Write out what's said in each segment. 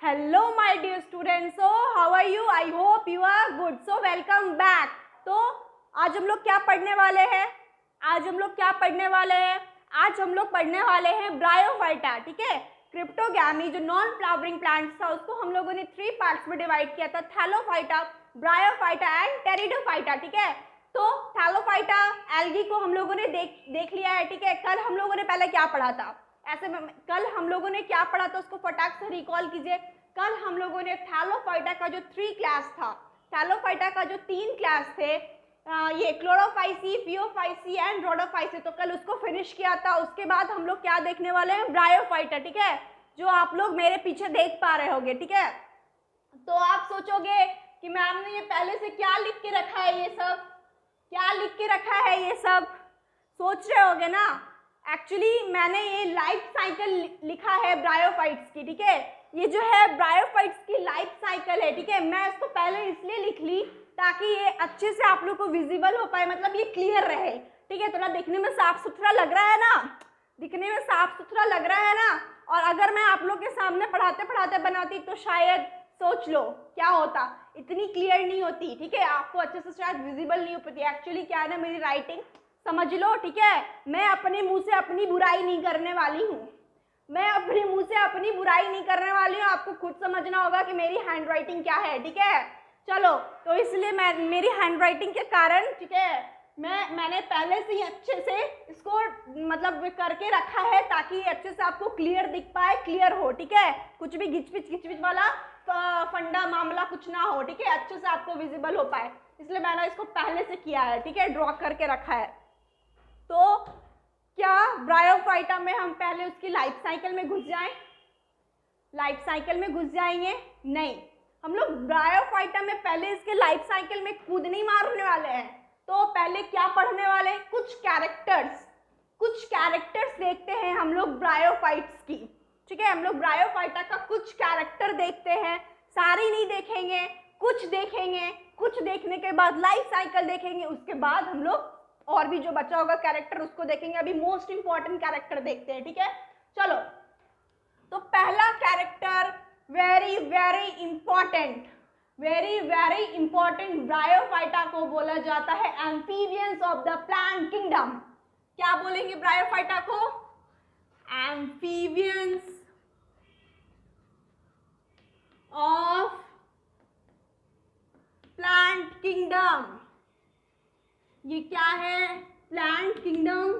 Hello my dear students, so how are you? I hope you are good. So welcome back. तो आज हम लोग क्या पढ़ने वाले हैं? आज हम लोग पढ़ने वाले हैं ब्रायोफाइटा. ठीक है, क्रिप्टोगैमी जो नॉन फ्लावरिंग प्लांट्स था उसको हम लोगों ने 3 पार्ट्स में डिवाइड किया था: थैलोफाइटा, ब्रायोफाइटा एंड टेरिडोफाइटा. ठीक है, तो थैलोफाइटा एल्गी को हम लोगों ने देख लिया है. ठीक है, कल हम लोगों ने पहले क्या पढ़ा था? कल हम लोगों ने क्या पढ़ा था उसको फटाक से रिकॉल कीजिए. कल हम लोगों ने थैलोफाइटा का जो 3 क्लास था, थैलोफाइटा का जो 3 क्लास थे, ये क्लोरोफाइसी, फियोफाइसी एंड रोडोफाइसी, तो कल उसको फिनिश किया था. उसके बाद हम लोग क्या देखने वाले हैं? ब्रायोफाइटा. ठीक है, जो आप लोग मेरे पीछे देख पा रहे होगे. ठीक है, तो आप सोचोगे कि मैम ने ये पहले से क्या लिख के रखा है, ये सब क्या लिख के रखा है, ये सब सोच रहे होगे ना. एक्चुअली मैंने ये लाइफ साइकिल लिखा है ब्रायोफाइट्स की. ठीक है, ये जो है ब्रायोफाइट्स की लाइफ साइकिल है. ठीक है, मैं इसको पहले इसलिए लिख ली ताकि ये अच्छे से आप लोग को विजिबल हो पाए, मतलब ये क्लियर रहे. ठीक है, थोड़ा दिखने में साफ सुथरा लग रहा है ना, दिखने में साफ सुथरा लग रहा है ना. और अगर मैं आप लोग के सामने पढ़ाते पढ़ाते बनाती तो शायद सोच लो क्या होता, इतनी क्लियर नहीं होती. ठीक है, आपको अच्छे से शायद विजिबल नहीं हो पाती. एक्चुअली क्या है ना, मेरी राइटिंग समझ लो. ठीक है, मैं अपने मुंह से अपनी बुराई नहीं करने वाली हूँ. आपको खुद समझना होगा कि मेरी हैंड राइटिंग क्या है. ठीक है, चलो, तो इसलिए मैं मेरी हैंड राइटिंग के कारण, ठीक है, मैंने पहले से ही अच्छे से इसको मतलब करके रखा है ताकि अच्छे से आपको क्लियर दिख पाए, क्लियर हो. ठीक है, कुछ भी घिचपिच वाला फंडा मामला कुछ ना हो. ठीक है, अच्छे से आपको विजिबल हो पाए, इसलिए मैंने इसको पहले से किया है. ठीक है, ड्रॉ करके रखा है. तो क्या ब्रायोफाइटा में हम पहले उसकी लाइफ साइकिल में घुस जाएं? लाइफ साइकिल में घुस जाएंगे? नहीं, हम लोग ब्रायोफाइटा में पहले इसके लाइफ साइकिल में कूद नहीं मारने वाले हैं. तो पहले क्या पढ़ने वाले हैं? कुछ कैरेक्टर्स देखते हैं हम लोग ब्रायोफाइट्स की. ठीक है, हम लोग ब्रायोफाइटा का कुछ कैरेक्टर देखते हैं. सारी नहीं देखेंगे, कुछ देखेंगे. कुछ देखने के बाद लाइफ साइकिल देखेंगे, उसके बाद हम लोग और भी जो बचा होगा कैरेक्टर उसको देखेंगे. अभी मोस्ट इंपॉर्टेंट कैरेक्टर देखते हैं. ठीक है, चलो, तो पहला character very very important bryophyta को बोला जाता है amphibians of the plant kingdom. क्या बोलेंगे ब्रायोफाइटा को? Amphibians of plant kingdom. ये क्या है? Plant kingdom.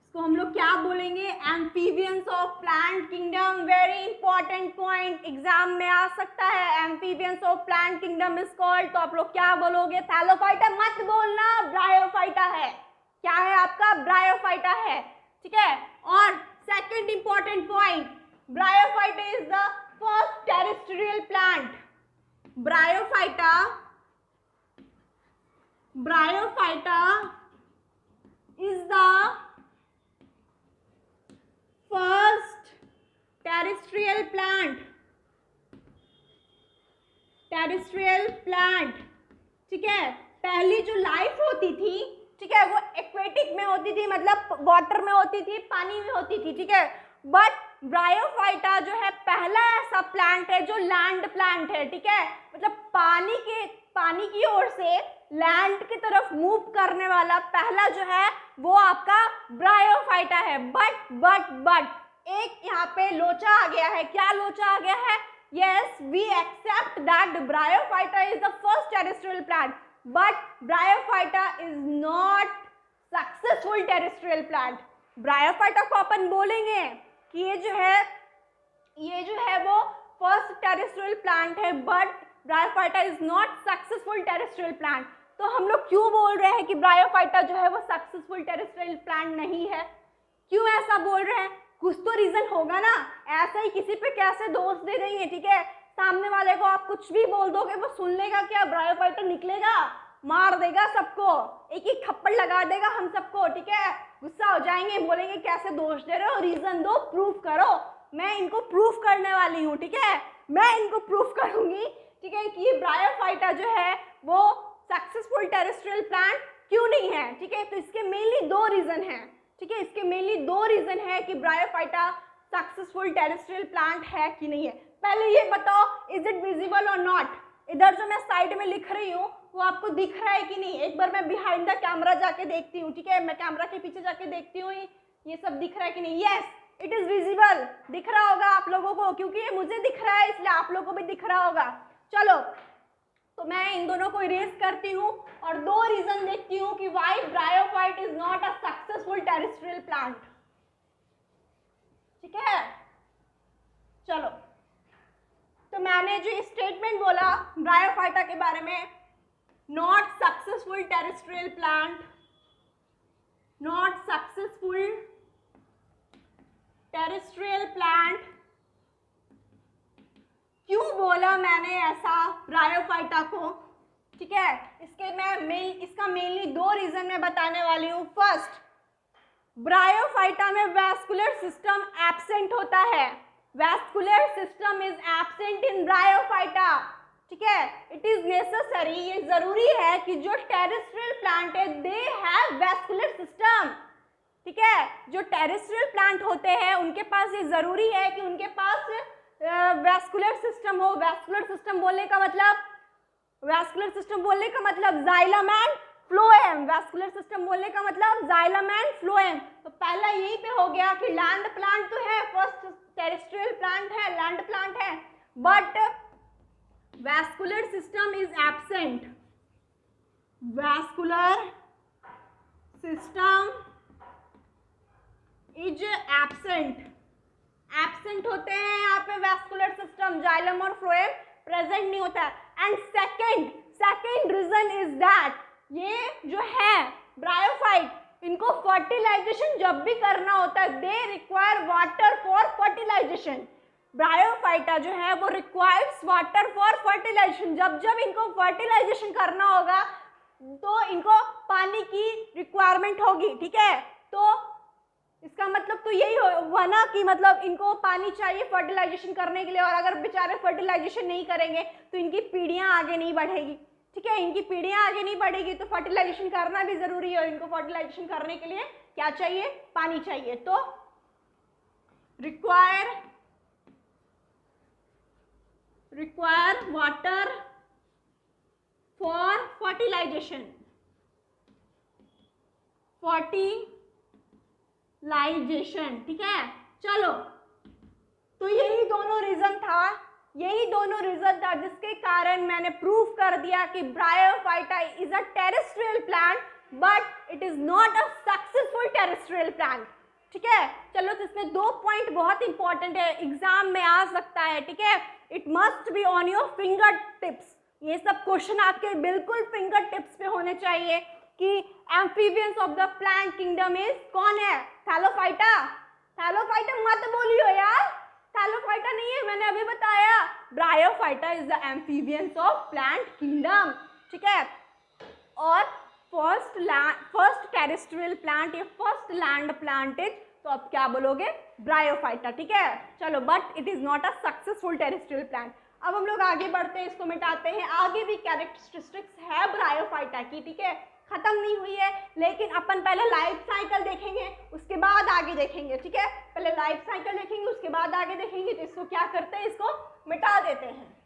इसको हम लोग क्या बोलेंगे? Amphibians of plant kingdom. Very important point, exam में आ सकता है. Amphibians of plant kingdom is called. तो आप लोग क्या बोलोगे? थैलोफाइटा मत बोलना, ब्रायोफाइटा है. क्या है आपका? ब्रायोफाइटा है. ठीक है, और second important point, bryophyta is the first terrestrial plant. Bryophyta is the first terrestrial plant. ठीक है, पहली जो लाइफ होती थी, ठीक है, वो एक्वेटिक में होती थी, मतलब वाटर में होती थी, पानी में होती थी. ठीक है, बट ब्रायोफाइटा जो है पहला ऐसा प्लांट है जो लैंड प्लांट है. ठीक है, मतलब पानी की ओर से लैंड की तरफ मूव करने वाला पहला जो है वो आपका ब्रायोफाइटा है. बट एक यहाँ पे लोचा आ गया है. क्या लोचा आ गया है? Yes, we accept that bryophyta is the first terrestrial plant, but bryophyta is not successful terrestrial plant. Bryophyta को अपन बोलेंगे कि ये जो है वो फर्स्ट टेरेस्ट्रियल प्लांट है, but bryophyta is not successful terrestrial plant. तो हम लोग क्यों बोल रहे हैं कि ब्रायोफाइटा जो है वो सक्सेसफुल टेरेस्ट्रियल प्लांट नहीं है? क्यों ऐसा बोल रहे हैं? कुछ तो रीजन होगा ना. ऐसा ही किसी पे कैसे दोष दे देंगे? ठीक है, सामने वाले को आप कुछ भी बोल दोगे वो सुन लेगा क्या? ब्रायोफाइटा निकलेगा, मार देगा सबको, एक थप्पड़ लगा देगा हम सबको. ठीक है, गुस्सा हो जाएंगे, बोलेंगे कैसे दोष दे रहे हो, रीजन दो, प्रूफ करो. मैं इनको प्रूफ करने वाली हूँ. ठीक है, मैं इनको प्रूफ करूंगी. ठीक है, कि ब्रायोफाइटा जो है वो सक्सेसफुल टेरेस्ट्रियल प्लांट क्यों नहीं है. ठीक है, तो इसके मेनली 2 रीजन हैं. ठीक है, इसके मेनली 2 रीजन है कि ब्रायोफाइटा सक्सेसफुल टेरेस्ट्रियल प्लांट है कि नहीं है। पहले ये बताओ, इज इट विजिबल और नॉट। इधर जो मैं साइड में लिख रही हूँ वो आपको दिख रहा है कि नहीं। एक बार मैं बिहाइंड द कैमरा जाके देखती हूँ, ठीक है, मैं कैमरा के पीछे जाके देखती हूँ ये सब दिख रहा है कि नहीं। यस, इट इज विजिबल, दिख रहा होगा आप लोगों को, क्योंकि ये मुझे दिख रहा है इसलिए आप लोगों को भी दिख रहा होगा। चलो, तो मैं इन दोनों को इरेज करती हूँ और दो रीजन देखती हूँ कि why bryophyte is not a successful terrestrial plant. ठीक है, चलो, तो मैंने जो स्टेटमेंट बोला ब्रायोफाइटा के बारे में, not successful terrestrial plant, not successful terrestrial plant, क्यों बोला मैंने ऐसा ब्रायोफाइटा को। ठीक है, इसका मेनली दो रीजन मैं बताने वाली हूँ। फर्स्ट, ब्रायोफाइटा में वैस्कुलर सिस्टम एब्सेंट होता है। Vascular system is absent in bryophyta. ठीक है, इट इज नेसेसरी, ये जरूरी है कि जो टेरेस्ट्रियल प्लांट है दे हैव वैस्कुलर सिस्टम। ठीक है, जो टेरेस्ट्रियल प्लांट होते हैं उनके पास ये जरूरी है कि उनके पास वैस्कुलर सिस्टम हो। वैस्कुलर सिस्टम बोलने का मतलब xylem and phloem. Vascular system बोलने का मतलब जाइलम एंड फ्लोएम। तो पहला यही पे हो गया कि लैंड प्लांट तो है, फर्स्ट टेरेस्ट्रियल प्लांट है, लैंड प्लांट है, but vascular system is absent. Vascular system is absent होते हैं यहाँ पे वैस्कुलर सिस्टम, जाइलम और फ्लोएम प्रेजेंट नहीं होता है। And second reason is that ये जो है ब्रायोफाइट, इनको फर्टिलाइजेशन जब भी करना होता है they require water for fertilisation. Bryophyta जो है वो रिक्वायर्स वाटर फॉर फर्टिलाइजेशन। जब इनको फर्टिलाइजेशन करना होगा तो इनको पानी की रिक्वायरमेंट होगी। ठीक है, तो इसका मतलब तो यही हुआ ना कि मतलब इनको पानी चाहिए फर्टिलाइजेशन करने के लिए, और अगर बेचारे फर्टिलाइजेशन नहीं करेंगे तो इनकी पीढ़ियां आगे नहीं बढ़ेगी। ठीक है, इनकी पीढ़ियां आगे नहीं बढ़ेगी तो फर्टिलाइजेशन करना भी जरूरी है। इनको फर्टिलाइजेशन करने के लिए क्या चाहिए? पानी चाहिए। तो रिक्वायर वाटर फॉर फर्टिलाइजेशन। ठीक है, चलो, तो यही दोनों रीजन था जिसके कारण मैंने प्रूव कर दिया कि bryophyta is a terrestrial plant but it is not a successful terrestrial plant. ठीक है, चलो, तो इसमें दो पॉइंट बहुत इंपॉर्टेंट है, एग्जाम में आ सकता है। ठीक है, it must be on your finger tips. ये सब क्वेश्चन आपके बिल्कुल फिंगर टिप्स पे होने चाहिए कि amphibians of the plant kingdom is कौन है? थैलोफाइटा। थैलोफाइटा मत बोलियो यार, थैलोफाइटा नहीं है, मैंने अभी बताया। Bryophyta is the amphibians of plant kingdom. ठीक है, और फर्स्ट टेरेस्ट्रियल प्लांट या फर्स्ट लैंड प्लांट इज, तो अब क्या बोलोगे? ब्रायोफाइटा। ठीक है, चलो, but it is not a successful terrestrial plant. अब हम लोग आगे बढ़ते हैं, इसको मिटाते हैं। आगे भी कैरेक्टरिस्टिक्स है ब्रायोफाइटा की। ठीक है, खत्म नहीं हुई है, लेकिन अपन पहले लाइफ साइकिल देखेंगे, उसके बाद आगे देखेंगे। ठीक है, पहले लाइफ साइकिल देखेंगे, उसके बाद आगे देखेंगे। तो इसको क्या करते हैं? इसको मिटा देते हैं,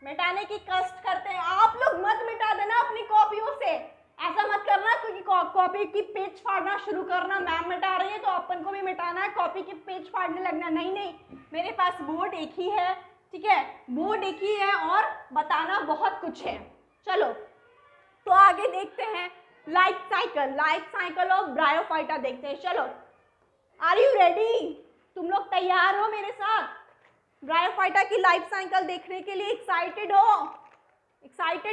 मिटाने की कष्ट करते हैं। आप लोग मत मिटा देना अपनी कॉपियों से, ऐसा मत करना क्योंकि कॉपी की पेज फाड़ना शुरू करना, मैम मिटा रही है तो अपन को भी मिटाना है, कॉपी की पेज फाड़ने लगना। नहीं, मेरे पास बोर्ड एक ही है। ठीक है, बोर्ड एक ही है और बताना बहुत कुछ है। चलो, तो आगे देखते हैं लाइफ साइकिल ऑफ ब्रायोफाइटा देखते हैं। चलो, आर यू रेडी? तुम लोग तैयार हो मेरे साथ ब्रायोफाइटा की लाइफ साइकिल देखने के लिए? एक्साइटेड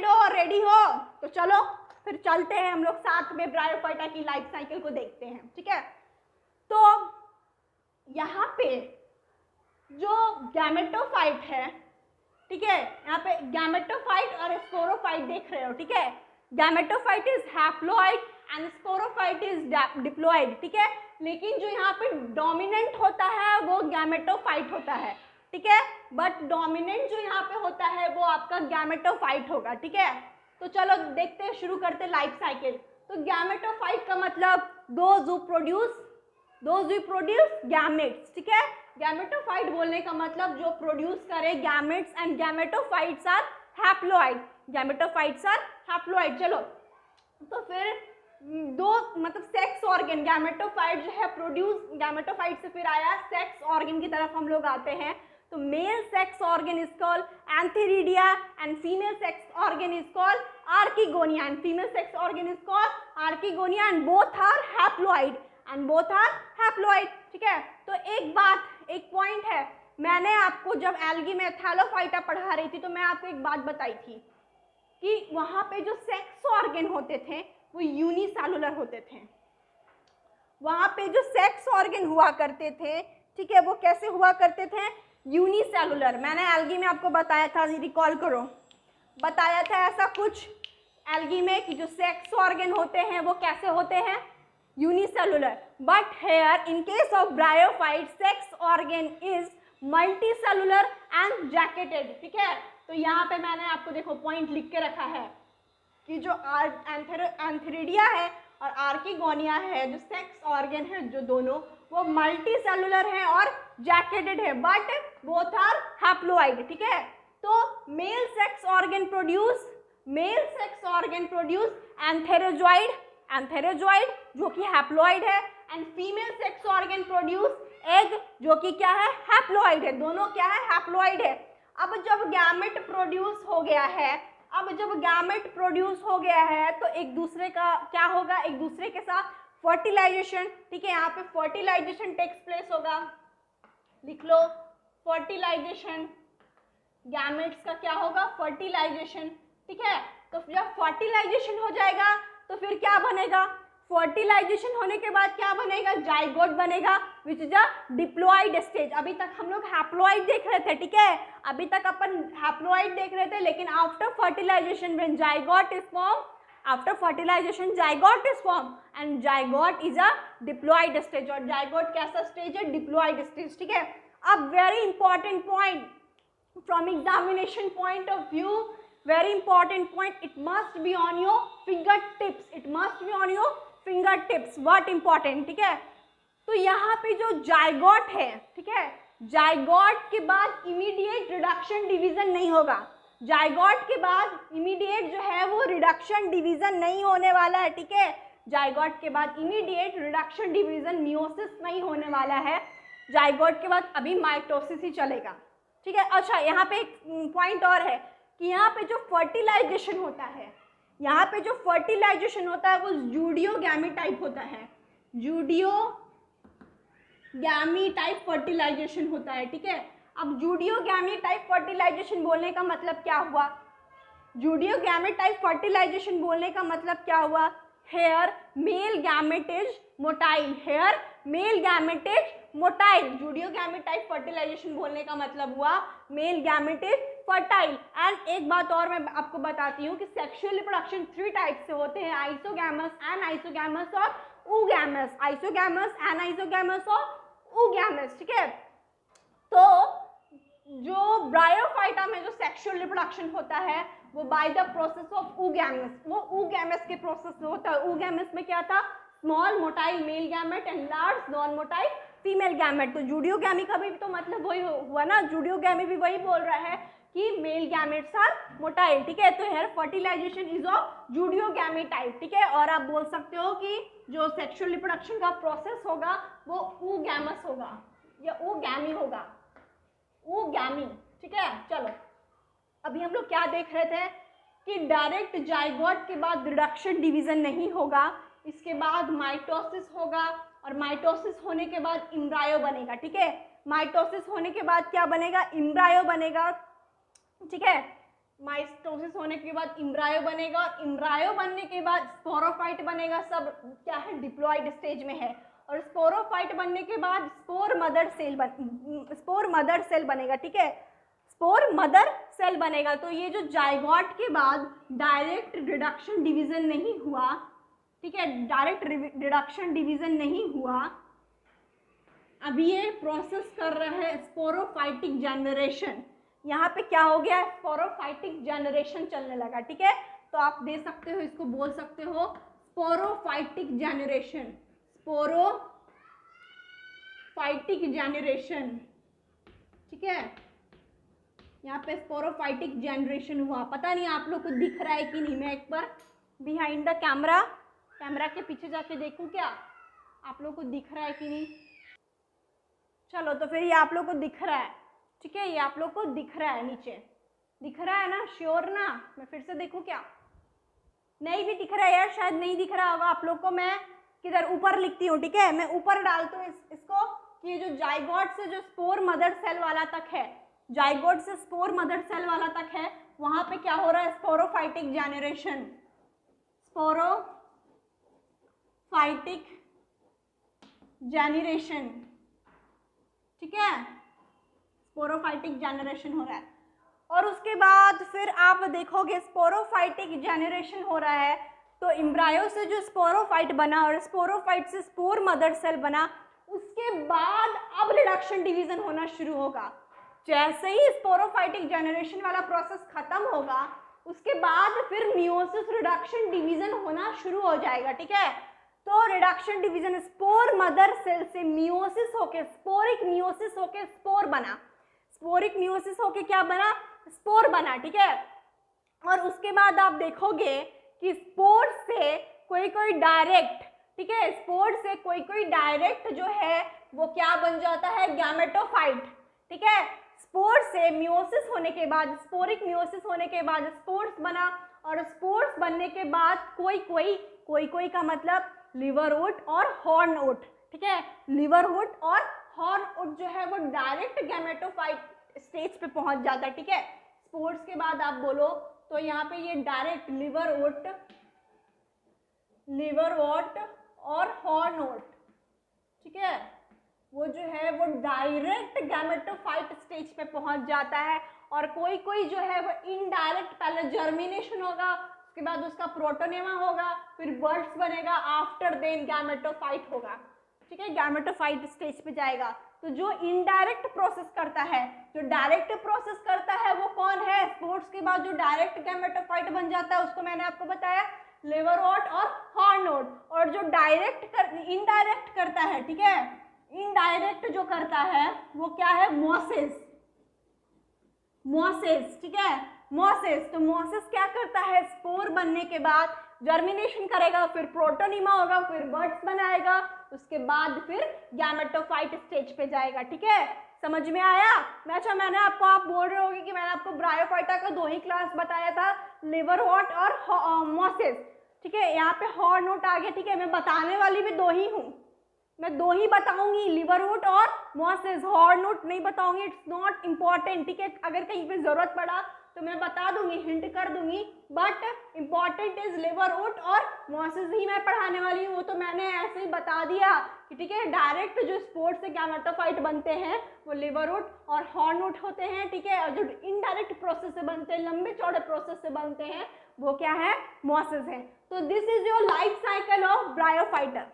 हो और रेडी हो? तो चलो फिर चलते हैं हम लोग साथ में ब्रायोफाइटा की लाइफ साइकिल को देखते हैं। ठीक है, तो यहाँ पे जो गैमेटोफाइट है, ठीक है, यहाँ पे गैमेटोफाइट और स्पोरोफाइट देख रहे हो। ठीक है, gametophyte is haploid and sporophyte is diploid. ठीक है, लेकिन जो यहाँ पे डोमिनेंट होता है वो गैमेटोफाइट होता है। ठीक है, बट डोमिनेंट जो यहाँ पे होता है वो आपका गैमेटोफाइट होगा। ठीक है, तो चलो देखते हैं, शुरू करते हैं लाइफ साइकिल। तो गैमेटोफाइट का मतलब those who produce those we produce gametes, ठीक है। गैमेटोफाइट बोलने का मतलब जो प्रोड्यूस करे gametes, and gametophytes are haploid, gametophytes are haploid. चलो तो फिर दो मतलब सेक्स ऑर्गन, गैमेटोफाइट जो है प्रोड्यूस, गैमेटोफाइट से फिर आया सेक्स ऑर्गन की तरफ हम लोग आते हैं। तो male sex organ is called antheridia and female sex organ is called archegonia, and female sex organ is called archegonia, and both are haploid, and both are haploid, ठीक है। तो एक बात, एक पॉइंट है, मैंने आपको जब एल्गी में थैलोफाइटा पढ़ा रही थी तो मैं आपको एक बात बताई थी कि वहाँ पे जो सेक्स ऑर्गन होते थे वो यूनिसेलुलर होते थे। वहाँ पे जो सेक्स ऑर्गन हुआ करते थे, ठीक है, वो कैसे हुआ करते थे, यूनिसेलुलर। मैंने एल्गी में आपको बताया था, रिकॉल करो, बताया था ऐसा कुछ एल्गी में कि जो सेक्स ऑर्गन होते हैं वो कैसे होते हैं, unicellular. But here in case of bryophyte sex organ is multicellular and jacketed, ठीक है। तो यहाँ पे मैंने आपको देखो पॉइंट लिख के रखा है कि जो एंथेरिडिया है और आर्किगोनिया है, जो सेक्स ऑर्गन है जो दोनों, वो मल्टीसेलुलर है और जैकेटेड है, बट बोथ आर हैप्लॉइड, ठीक है। तो male sex organ produce antherozoid, antherozoid जो कि हैप्लॉइड है, and female sex organ produce egg जो कि क्या है, हैप्लॉइड है। दोनों क्या है, हैप्लॉइड है। अब जब गैमेट प्रोड्यूस हो गया है, तो एक दूसरे का क्या होगा, एक दूसरे के साथ फर्टिलाइजेशन, ठीक है। यहाँ पे फर्टिलाइजेशन टेक्स प्लेस होगा, लिख लो फर्टिलाइजेशन, गैमेट्स का क्या होगा, फर्टिलाइजेशन, ठीक है। तो जब फर्टिलाइजेशन हो जाएगा तो फिर क्या बनेगा, फर्टिलाइजेशन होने के बाद क्या बनेगा, जाइगोट बनेगा, which is a diploid stage. अभी तक हम लोग हैप्लॉइड देख रहे थे, ठीक है, अभी तक अपन हैप्लॉइड देख रहे थे, लेकिन after fertilisation when zygote is form, after fertilisation zygote is form, and zygote is a diploid stage, और जाइगोट कैसा स्टेज है, डिप्लॉइड स्टेज, ठीक है। अब very important point from examination point of view, very important point, it must be on your fingertips, it must be on your fingertips, what important, ठीक है। तो यहाँ पे जो जाइगोट है, ठीक है, जाइगोट के बाद इमीडिएट रिडक्शन डिवीजन नहीं होगा, जाइगोट के बाद इमीडिएट जो है वो रिडक्शन डिवीजन नहीं होने वाला है, ठीक है। जाइगोट के बाद इमीडिएट रिडक्शन डिवीजन, मियोसिस नहीं होने वाला है, जाइगोट के बाद अभी माइटोसिस ही चलेगा, ठीक है। अच्छा, यहाँ पे एक पॉइंट और है कि यहाँ पे जो फर्टिलाइजेशन होता है, यहाँ पे जो फर्टिलाइजेशन होता है वो जूडियोगैमी टाइप होता है, जूडियोगैमी टाइप फर्टिलाइजेशन होता है, ठीक है। अब जूडियोगैमी टाइप फर्टिलाइजेशन बोलने का मतलब क्या हुआ, जूडियोगैमी टाइप फर्टिलाइजेशन बोलने का मतलब क्या हुआ, here male gamete is motile, here male gamete is motile. Zoidiogamy type fertilization बोलने का मतलब हुआ male gamete is fertile. And एक बात और मैं आपको बताती हूँ कि सेक्सुअल रिप्रोडक्शन 3 टाइप से होते हैं, आइसोगैमस, एनाइसोगैमस और oogamous, आइसोगैमस, एनाइसोगैमस और oogamous, ठीक है। तो जो ब्रायोफाइटा में जो सेक्सुअल रिप्रोडक्शन होता है वो bye the process of oogamous, वो oogamous के प्रोसेस में होता है। oogamous में क्या था, small motile male gamete and large non motile female gamete. तो जूडियोगैमी का भी तो मतलब वही हुआ ना, जूडियोगैमी भी वही बोल रहा है कि मेल गैमेट्स आर मोटाइल, ठीक है। तो here fertilization is of zoidiogamy type, ठीक है। और आप बोल सकते हो कि जो सेक्सुअल रिप्रोडक्शन का प्रोसेस होगा वो oogamous होगा या oogammy होगा, oogammy, ठीक है। चलो अभी हम लोग क्या देख रहे थे कि डायरेक्ट जाइगोट के बाद रिडक्शन डिवीजन नहीं होगा, इसके बाद माइटोसिस होगा, और माइटोसिस होने के बाद एम्ब्रायो बनेगा, ठीक है। माइटोसिस होने के बाद क्या बनेगा, एम्ब्रायो बनेगा, ठीक है। माइटोसिस होने के बाद एम्ब्रायो बनेगा, और एम्ब्रायो बनने के बाद स्पोरोफाइट बनेगा, सब क्या है, डिप्लॉइड स्टेज में है। और स्पोरोफाइट बनने के बाद स्पोर मदर सेल बनेगा, ठीक है, स्पोर मदर सेल बनेगा। तो ये जो जाइगोट के बाद डायरेक्ट रिडक्शन डिवीजन नहीं हुआ, ठीक है, डायरेक्ट रिडक्शन डिवीजन नहीं हुआ, अभी ये प्रोसेस कर रहा है स्पोरोफाइटिक जनरेशन। यहाँ पे क्या हो गया, स्पोरोफाइटिक जनरेशन चलने लगा, ठीक है। तो आप दे सकते हो, इसको बोल सकते हो स्पोरोफाइटिक जनरेशन, स्पोरोफाइटिक जेनरेशन, ठीक है, यहाँ पे स्पोरोफाइटिक जेनरेशन हुआ। पता नहीं आप लोग को दिख रहा है कि नहीं, मैं एक बार बिहाइंड द कैमरा के पीछे जाके देखूं क्या आप लोग को दिख रहा है कि नहीं। चलो तो फिर ये आप लोग को दिख रहा है, ठीक है, ये आप लोग को दिख रहा है, नीचे दिख रहा है ना, श्योर ना? मैं फिर से देखूं क्या? नहीं भी दिख रहा है यार, शायद नहीं दिख रहा होगा आप लोग को। मैं किधर ऊपर लिखती हूँ, ठीक है, मैं ऊपर डालती हूँ इसको कि ये जो जाइगोट से जो स्पोर मदर सेल वाला तक है, जाइगोट से स्पोर मदर सेल वाला तक है, वहां पे क्या हो रहा है? स्पोरोफाइटिक जेनरेशन, स्पोरोफाइटिक जेनरेशन, ठीक है, स्पोरोफाइटिक जेनरेशन हो रहा है। और उसके बाद फिर आप देखोगे स्पोरोफाइटिक जेनरेशन हो रहा है तो एम्ब्रायो से जो स्पोरोफाइट बना और स्पोरोफाइट से स्पोर मदर सेल बना, उसके बाद अब रिडक्शन डिवीजन होना शुरू होगा। जैसे ही स्पोरोफाइटिक जेनरेशन वाला प्रोसेस खत्म होगा उसके बाद फिर मियोसिस रिडक्शन डिवीजन होना शुरू हो जाएगा, ठीक है। तो reduction division, spore mother cell से मियोसिस होके स्पोरिक मियोसिस होके स्पोर बना, स्पोरिक मियोसिस होके क्या बना? स्पोर बना, ठीक है। और उसके बाद आप देखोगे कि स्पोर से कोई कोई डायरेक्ट, ठीक है, स्पोर से कोई कोई डायरेक्ट जो है वो क्या बन जाता है? गैमेटोफाइट, ठीक है। स्पोर से मियोसिस होने के बाद, स्पोरिक मियोसिस होने के बाद स्पोर्स बना, और स्पोर्स बनने के बाद कोई का मतलब लिवर वुड और हॉर्न वुड, ठीक है, लिवर वुड और हॉर्न वुड जो है वो डायरेक्ट गैमेटोफाइट स्टेज पे पहुंच जाता है, ठीक है। स्पोर्स के बाद आप बोलो तो यहाँ पे ये डायरेक्ट लिवर वोट और हॉर्न वोट, ठीक है, वो जो है वो डायरेक्ट गैमेटोफाइट स्टेज पे पहुंच जाता है। और कोई जो है वो इनडायरेक्ट, पहले जर्मिनेशन होगा, उसके बाद उसका प्रोटोनेमा होगा, फिर बर्ड्स बनेगा, आफ्टर देन गैमेटोफाइट होगा, ठीक है, गैमेटोफाइट स्टेज पे जाएगा। तो जो इनडायरेक्ट प्रोसेस करता है, जो डायरेक्ट प्रोसेस करता है वो कौन है? स्पोर्स के बाद जो डायरेक्ट गैमेटोफाइट बन जाता है उसको मैंने आपको बताया लिवर वोट और हॉर्न वोट। और जो इनडायरेक्ट करता है, ठीक है, इनडायरेक्ट जो करता है वो क्या है? मोसेस, ठीक है, मोसेस। तो मोसेस क्या करता है? स्पोर बनने के बाद जर्मिनेशन करेगा, फिर प्रोटोनिमा होगा, फिर बर्ड्स बनाएगा, उसके बाद फिर गैमेटोफाइट स्टेज पे जाएगा, ठीक है। समझ में आया? मैंने आपको, आप बोल रहे होंगे कि मैंने आपको ब्रायोफाइटा का 2 ही क्लास बताया था, लिवर वोट और मोसेस, ठीक है। यहाँ पे हॉर्न वोट आ गया, ठीक है, मैं बताने वाली भी 2 ही हूँ, मैं 2 ही बताऊंगी, लिवर वुड और मोसेस, हॉर्न वुड नहीं बताऊंगी, इट्स नॉट इम्पॉर्टेंट, ठीक है। अगर कहीं पे जरूरत पड़ा तो मैं बता दूंगी, हिंट कर दूंगी, but important is liver would और मोसेस ही मैं पढ़ाने वाली हूँ। वो तो मैंने ऐसे ही बता दिया कि ठीक है, डायरेक्ट जो स्पोर्स से गैमेटोफाइट बनते हैं वो लिवर वुड और हॉर्न वुड होते हैं, ठीक है। और जो इनडायरेक्ट प्रोसेस से बनते हैं, लंबे चौड़े प्रोसेस से बनते हैं, वो क्या है? मोसेस है। तो this is your life cycle of bryophyta.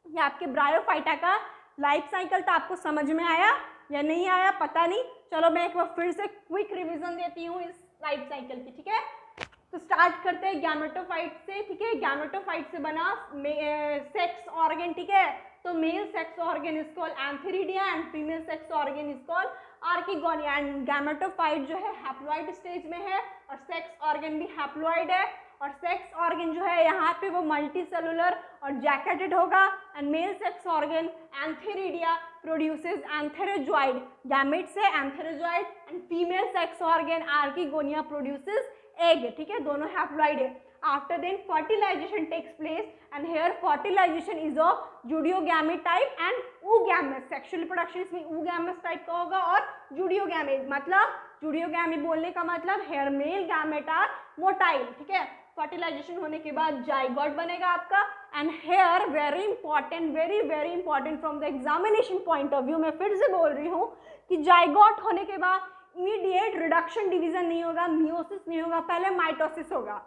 ये आपके ब्रायोफाइटा का लाइफ साइकिल था। आपको समझ में आया या नहीं आया पता नहीं। चलो मैं एक बार फिर से क्विक रिवीजन देती हूँ इस लाइफ साइकिल की, ठीक है। तो स्टार्ट करते हैं गैमेटोफाइट से, ठीक है। गैमेटोफाइट से बना सेक्स ऑर्गन, ठीक है। तो male sex organ is called antheridia and female sex organ is called archegonia. And gametophyte जो है हैप्लॉइड स्टेज में है और सेक्स ऑर्गन भी हैप्लॉइड है। और सेक्स ऑर्गन जो है यहाँ पे वो मल्टी सेलुलर और जैकेटेड होगा। And male sex organ antheridia produces antherozoid, gamete से antherozoid, and female sex organ archegonia produces egg, ठीक है, दोनों हैप्लॉइड है। After then fertilization takes place and here fertilization is of judeogamete type and oogamous. Sexual reproduction इसमें oogamous type का होगा और judeogamete मतलब judeogamete बोलने का मतलब here male gamete are motile, ठीक है। fertilization होने के बाद जाइगोट बनेगा आपका। and here very important from the examination point of view, मैं फिर से बोल रही हूँ कि जाइगोट होने के बाद इमीडिएट रिडक्शन डिवीजन नहीं होगा, मियोसिस नहीं होगा, पहले माइटोसिस होगा।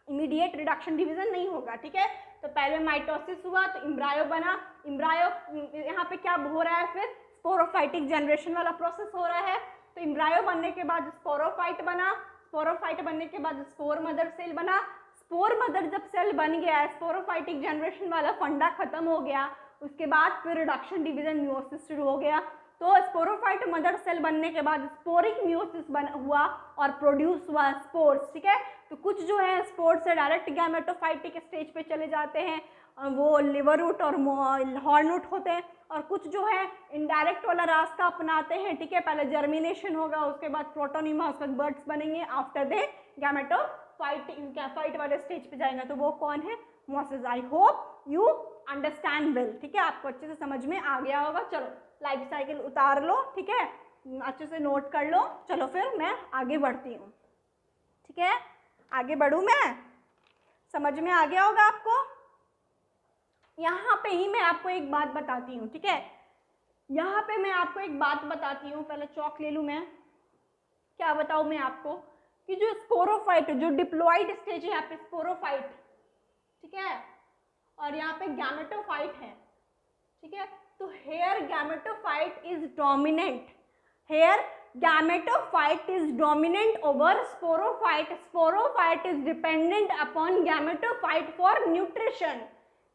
इमीडिएट रिडक्शन डिवीजन नहीं होगा, ठीक है। तो पहले माइटोसिस हुआ तो एम्ब्रायो बना, एम्ब्रायो यहाँ पे क्या हो रहा है? फिर स्पोरोफाइटिक जनरेशन वाला प्रोसेस हो रहा है। तो एम्ब्रायो बनने के बाद स्पोरोफाइट बना, स्पोरोफाइट बनने के बाद स्पोर मदर सेल बना। स्पोर मदर जब सेल बन गया, स्पोरोफाइटिक जनरेशन वाला फंडा खत्म हो गया, उसके बाद फिर रिडक्शन डिवीजन मियोसिस शुरू हो गया। तो स्पोरोफाइट मदर सेल बनने के बाद स्पोरिक मियोसिस हुआ और प्रोड्यूस हुआ स्पोर्स, ठीक है। तो कुछ जो है स्पोर्स से डायरेक्ट गैमेटोफाइटिक स्टेज पे चले जाते हैं, वो लिवर रूट और हॉर्न रूट होते हैं, और कुछ जो है इनडायरेक्ट वाला रास्ता अपनाते हैं, ठीक है। पहले जर्मिनेशन होगा, उसके बाद प्रोटोनिमा, उसके बाद बर्ड्स बनेंगे, आफ्टर दे गैमेटोफाइट वाले स्टेज पे जाएंगे। तो वो कौन है? Moses. I hope you understand well, ठीक है, आपको अच्छे से समझ में आ गया होगा। चलो लाइफ साइकिल उतार लो, ठीक है, अच्छे से नोट कर लो। चलो फिर मैं आगे बढ़ती हूँ, ठीक है, आगे बढ़ूँ मैं, समझ में आ गया होगा आपको। यहाँ पे ही मैं आपको एक बात बताती हूँ, ठीक है, यहाँ पे मैं आपको एक बात बताती हूँ। पहले चौक ले लूँ मैं। क्या बताऊँ मैं आपको कि जो स्पोरोफाइट, जो डिप्लॉइड स्टेज है यहाँ पे स्पोरोफाइट, ठीक है, और यहाँ पे गैमेटोफाइट है, ठीक है। तो here gametophyte is dominant, here gametophyte is dominant over sporophyte, sporophyte is dependent upon gametophyte for nutrition,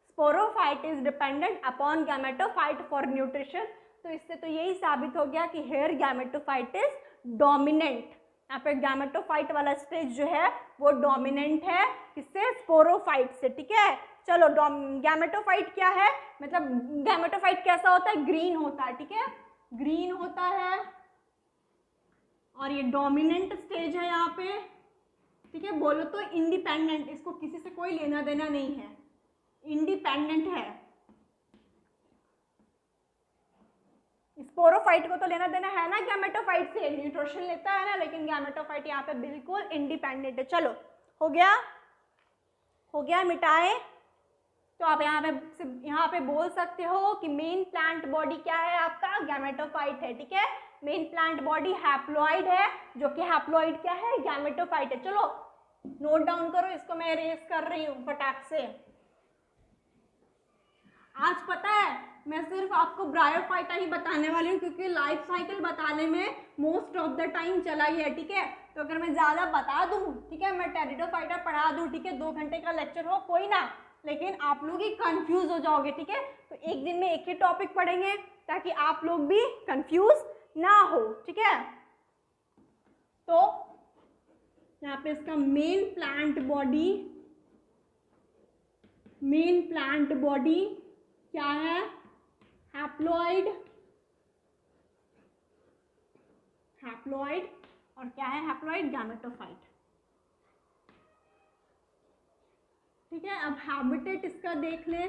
sporophyte is dependent upon gametophyte for nutrition. तो इससे तो यही साबित हो गया कि हेयर गैमेटोफाइट इज डोमिनेंट। यहाँ पे गैमेटोफाइट वाला स्टेज जो है वो डोमिनेंट है, किससे? स्पोरोफाइट से, ठीक है। चलो गैमेटोफाइट क्या है, मतलब गैमेटोफाइट कैसा होता है? ग्रीन होता है, ठीक है, ग्रीन होता है, और ये डोमिनेंट स्टेज है यहाँ पे, ठीक है। बोलो तो इंडिपेंडेंट, इसको किसी से कोई लेना देना नहीं है, इंडिपेंडेंट है। स्पोरोफाइट को तो लेना देना है ना गैमेटोफाइट से, न्यूट्रिशन लेता है ना, लेकिन गैमेटोफाइट यहाँ पे बिल्कुल इंडिपेंडेंट है। चलो हो गया, हो गया, मिटाए। तो आप यहाँ पे बोल सकते हो कि मेन प्लांट बॉडी क्या है आपका? गैमेटोफाइट है, ठीक है। मेन प्लांट बॉडी हैप्लॉइड है, जो कि हैप्लॉइड क्या है? गैमेटोफाइट है। चलो नोट डाउन करो, इसको मैं इरेज कर रही हूँ फटाक से। आज पता है मैं सिर्फ आपको ब्रायोफाइटा ही बताने वाली हूँ, क्योंकि लाइफ साइकिल बताने में मोस्ट ऑफ द टाइम चला गया, ठीक है। तो अगर मैं ज़्यादा बता दूँ, ठीक है, मैं टेरिडोफाइटा पढ़ा दूँ, ठीक है, 2 घंटे का लेक्चर हो कोई ना, लेकिन आप लोग ही कंफ्यूज हो जाओगे, ठीक है। तो एक दिन में एक ही टॉपिक पढ़ेंगे ताकि आप लोग भी कंफ्यूज ना हो, ठीक है। तो यहाँ पे इसका मेन प्लांट बॉडी क्या है? हैप्लॉइड, और क्या है हैप्लॉइड? गैमेटोफाइट, ठीक है। अब हैबिटेट इसका देख ले,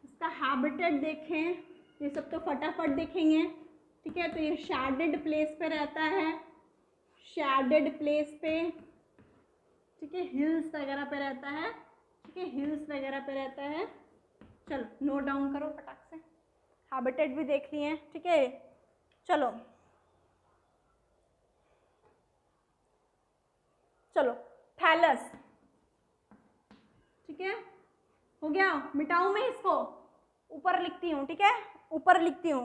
इसका हैबिटेट देखें, ये सब तो फटाफट देखेंगे, ठीक है। तो ये शेडेड प्लेस पे रहता है, शेडेड प्लेस पे, ठीक है, हिल्स वगैरह पे रहता है, ठीक है, हिल्स वगैरह पे रहता है। चलो नोट डाउन करो फटाक से, हैबिटेट भी देख लिए, ठीक है। चलो थैलस, ठीक है, हो गया। मिटाऊं मैं इसको? ऊपर लिखती हूँ, ठीक है, ऊपर लिखती हूँ,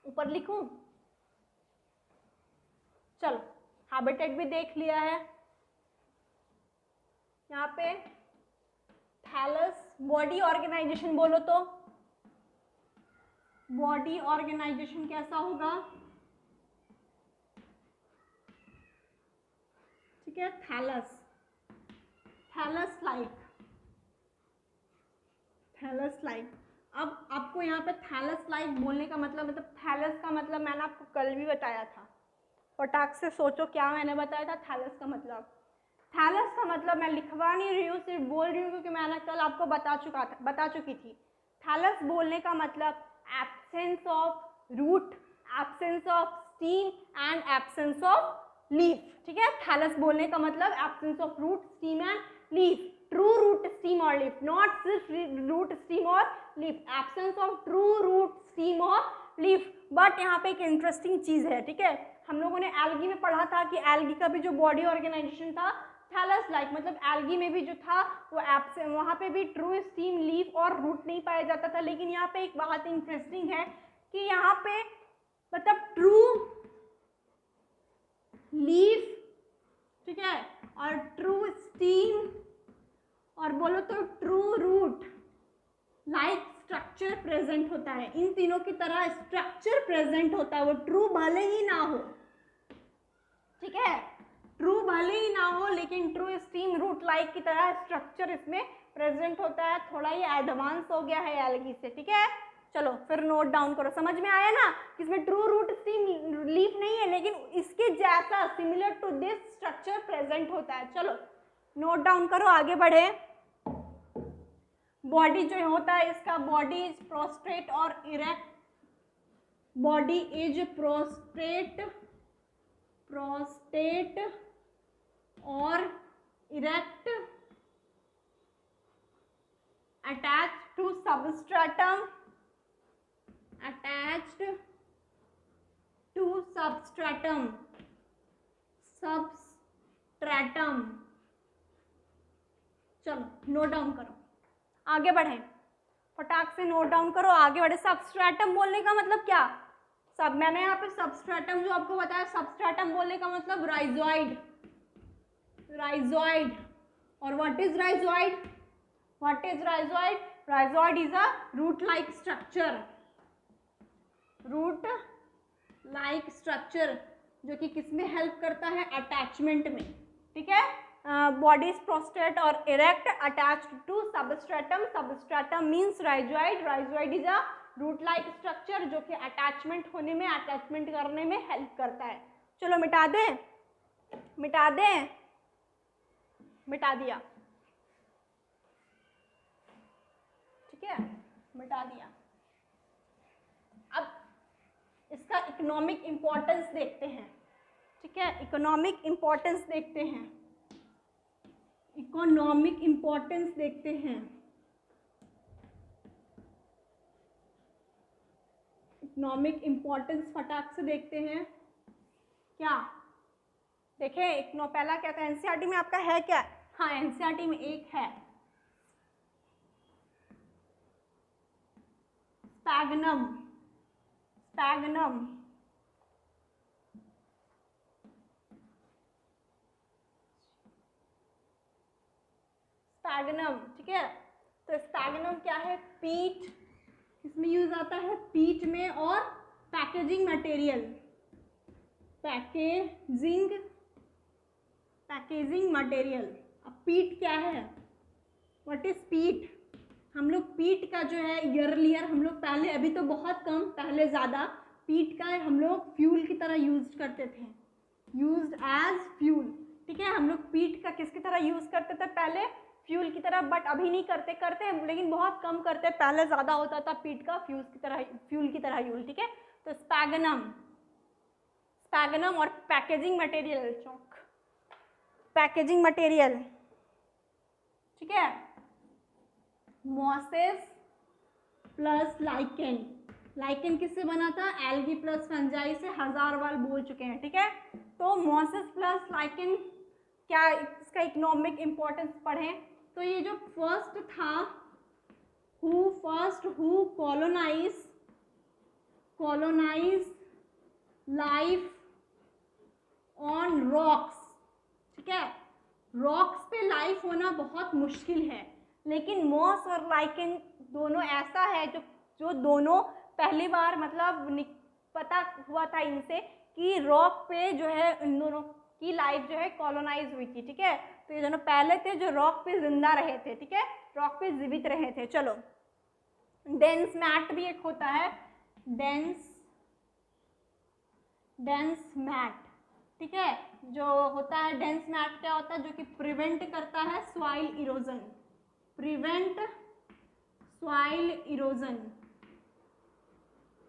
ऊपर लिखूं? चलो हैबिटेट भी देख लिया है। यहाँ पे थैलस, बॉडी ऑर्गेनाइजेशन बोलो तो बॉडी ऑर्गेनाइजेशन कैसा होगा? ठीक है, थैलस लाइक। अब आपको यहाँ पे थैलस लाइक बोलने का मतलब थैलस का मतलब मैंने आपको कल भी बताया था, फटाक से सोचो क्या मैंने बताया था थैलस का मतलब। थैलस का मतलब मैं लिखवा नहीं रही हूँ, सिर्फ बोल रही हूँ क्योंकि मैंने कल आपको बता चुकी थी। थैलस बोलने का मतलब absence of root, absence of stem and absence of leaf, ठीक है। थैलस बोलने का मतलब absence of root, stem and leaf, true root, stem और लीफ, नॉट सिर्फ रूट, स्टीम और leaf, absence of true root, stem और लीफ। बट यहाँ पे एक इंटरेस्टिंग चीज़ है, ठीक है, हम लोगों ने एल्गी में पढ़ा था कि एल्गी का भी जो बॉडी ऑर्गेनाइजेशन था थैलस लाइक, मतलब एल्गी में भी जो था वो एब्सेंट, वहाँ पे भी ट्रू, स्टीम, लीफ और रूट नहीं पाया जाता था। लेकिन यहाँ पे एक बात इंटरेस्टिंग है कि यहाँ पे मतलब ट्रू लीफ, ठीक है, और ट्रू स्टीम और बोलो तो true root, like structure present होता है, इन तीनों की तरह स्ट्रक्चर प्रेजेंट होता है, वो ट्रू भले ही ना हो, ठीक है, ट्रू भले ही ना हो, लेकिन ट्रू स्टीम रूट लाइक की तरह स्ट्रक्चर इसमें प्रेजेंट होता है। थोड़ा ही एडवांस हो गया है एल्गी से, ठीक है। चलो फिर नोट डाउन करो, समझ में आया ना कि इसमें ट्रू रूट स्टीम लीफ नहीं है, लेकिन इसके जैसा similar to this structure present होता है। चलो नोट डाउन करो, आगे बढ़े। बॉडी जो होता है इसका, बॉडी इज प्रोस्ट्रेट और इरेक्ट, बॉडी इज प्रोस्ट्रेट और इरेक्ट, attached to substratum, चलो नोट डाउन करो, आगे बढ़े, फटाक से नोट डाउन करो, आगे बढ़े। सबस्ट्रेटम बोलने का मतलब क्या, सब मैंने यहाँ पे सबस्ट्रेटम जो आपको बताया, सबस्ट्रेटम बोलने का मतलब राइजोइड, और what is rhizoid, rhizoid is a root like structure, जो कि किसमें हेल्प करता है, अटैचमेंट में, ठीक है। बॉडी इज प्रोस्ट्रेट और erect, attached to substratum means rhizoid is a root like structure जो कि अटैचमेंट करने में हेल्प करता है। चलो मिटा दिया, ठीक है, मिटा दिया। अब इसका इकोनॉमिक इंपॉर्टेंस देखते हैं, ठीक है, इकोनॉमिक इंपॉर्टेंस देखते हैं। इकोनॉमिक इंपॉर्टेंस फटाक से देखते हैं। क्या देखें, पहला क्या था, एनसीईआरटी में आपका है क्या, हाँ एनसीईआरटी में एक है स्पैगनम, ठीक है। तो स्पैगनम क्या है, पीट, किसमें यूज आता है, पीट में, और पैकेजिंग मटेरियल, अब पीट क्या है, व्हाट इज पीट, हम लोग पीट का जो है ईयरलियर हम लोग पहले, अभी तो बहुत कम, पहले ज़्यादा पीट का हम लोग फ्यूल की तरह यूज करते थे, यूज्ड एज फ्यूल, ठीक है। हम लोग पीट का किसकी तरह यूज करते थे पहले, फ्यूल की तरह, बट अभी नहीं करते हैं, लेकिन बहुत कम करते, पहले ज़्यादा होता था पीट का फ्यूल की तरह यूज, ठीक है। तो स्पैगनम और पैकेजिंग मटेरियल, ठीक है, मोसेस प्लस लाइकेन किससे बना था, एल्गी प्लस फंजाई से, 1000 बार बोल चुके हैं, ठीक है। तो मोसेस प्लस लाइकेन, क्या इसका इकोनॉमिक इंपॉर्टेंस पढ़ें तो ये जो फर्स्ट था, who colonise life on rocks, ठीक है। रॉक्स पे लाइफ होना बहुत मुश्किल है, लेकिन मॉस और लाइकेन दोनों ऐसा है जो दोनों पहली बार मतलब पता हुआ था इनसे कि रॉक पे जो है इन दोनों की लाइफ जो है कॉलोनाइज हुई थी, ठीक है। तो ये दोनों पहले थे जो रॉक पे जिंदा रहे थे, ठीक है, रॉक पे जीवित रहे थे। चलो डेंस मैट भी एक होता है, डेंस मैट, ठीक है, जो होता है डेंस मैट क्या होता है, जो कि प्रिवेंट करता है सॉइल इरोजन,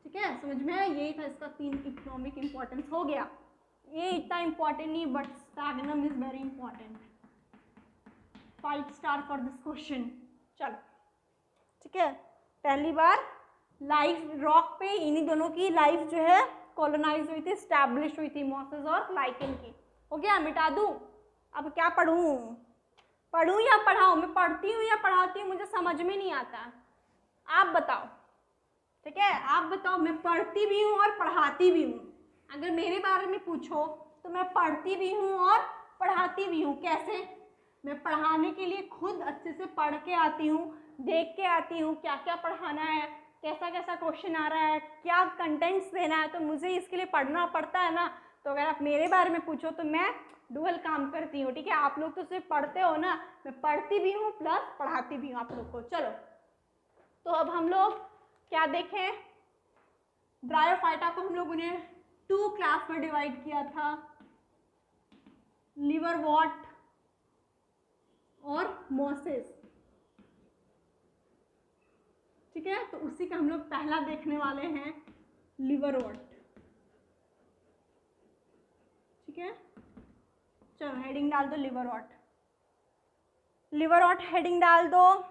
ठीक है, समझ में आया, यही था इसका 3 इकोनॉमिक इंपॉर्टेंस हो गया। ये इतना इंपॉर्टेंट नहीं, but sphagnum is very important, 5 star for this question. चलो ठीक है, पहली बार लाइफ रॉक पे इन्हीं दोनों की लाइफ जो है कॉलोनाइज हुई थी, स्टैब्लिश हुई थी, मॉसेस और लाइकेन की। हो गया, मिटा दूं, अब क्या पढ़ूं या पढ़ाऊं, मैं पढ़ती हूँ या पढ़ाती हूँ मुझे समझ में नहीं आता, आप बताओ, ठीक है, आप बताओ। मैं पढ़ती भी हूँ और पढ़ाती भी हूँ, अगर मेरे बारे में पूछो तो मैं पढ़ती भी हूँ और पढ़ाती भी हूँ, कैसे, मैं पढ़ाने के लिए खुद अच्छे से पढ़ के आती हूँ, देख के आती हूँ क्या क्या पढ़ाना है, कैसा कैसा क्वेश्चन आ रहा है, क्या कंटेंट्स देना है, तो मुझे इसके लिए पढ़ना पड़ता है ना। तो अगर आप मेरे बारे में पूछो तो मैं डुअल काम करती हूँ, ठीक है। आप लोग तो सिर्फ पढ़ते हो ना, मैं पढ़ती भी हूँ प्लस पढ़ाती भी हूँ आप लोग को। चलो, तो अब हम लोग क्या देखें, ब्रायोफाइटा को हम लोगों ने 2 क्लास में डिवाइड किया था, लिवरवॉर्ट और मोसेस, ठीक है। तो उसी का हम लोग पहला देखने वाले हैं, लिवरवॉर्ट, ठीक है। चलो हेडिंग डाल दो लिवरवॉर्ट, लिवरवॉर्ट हेडिंग डाल दो।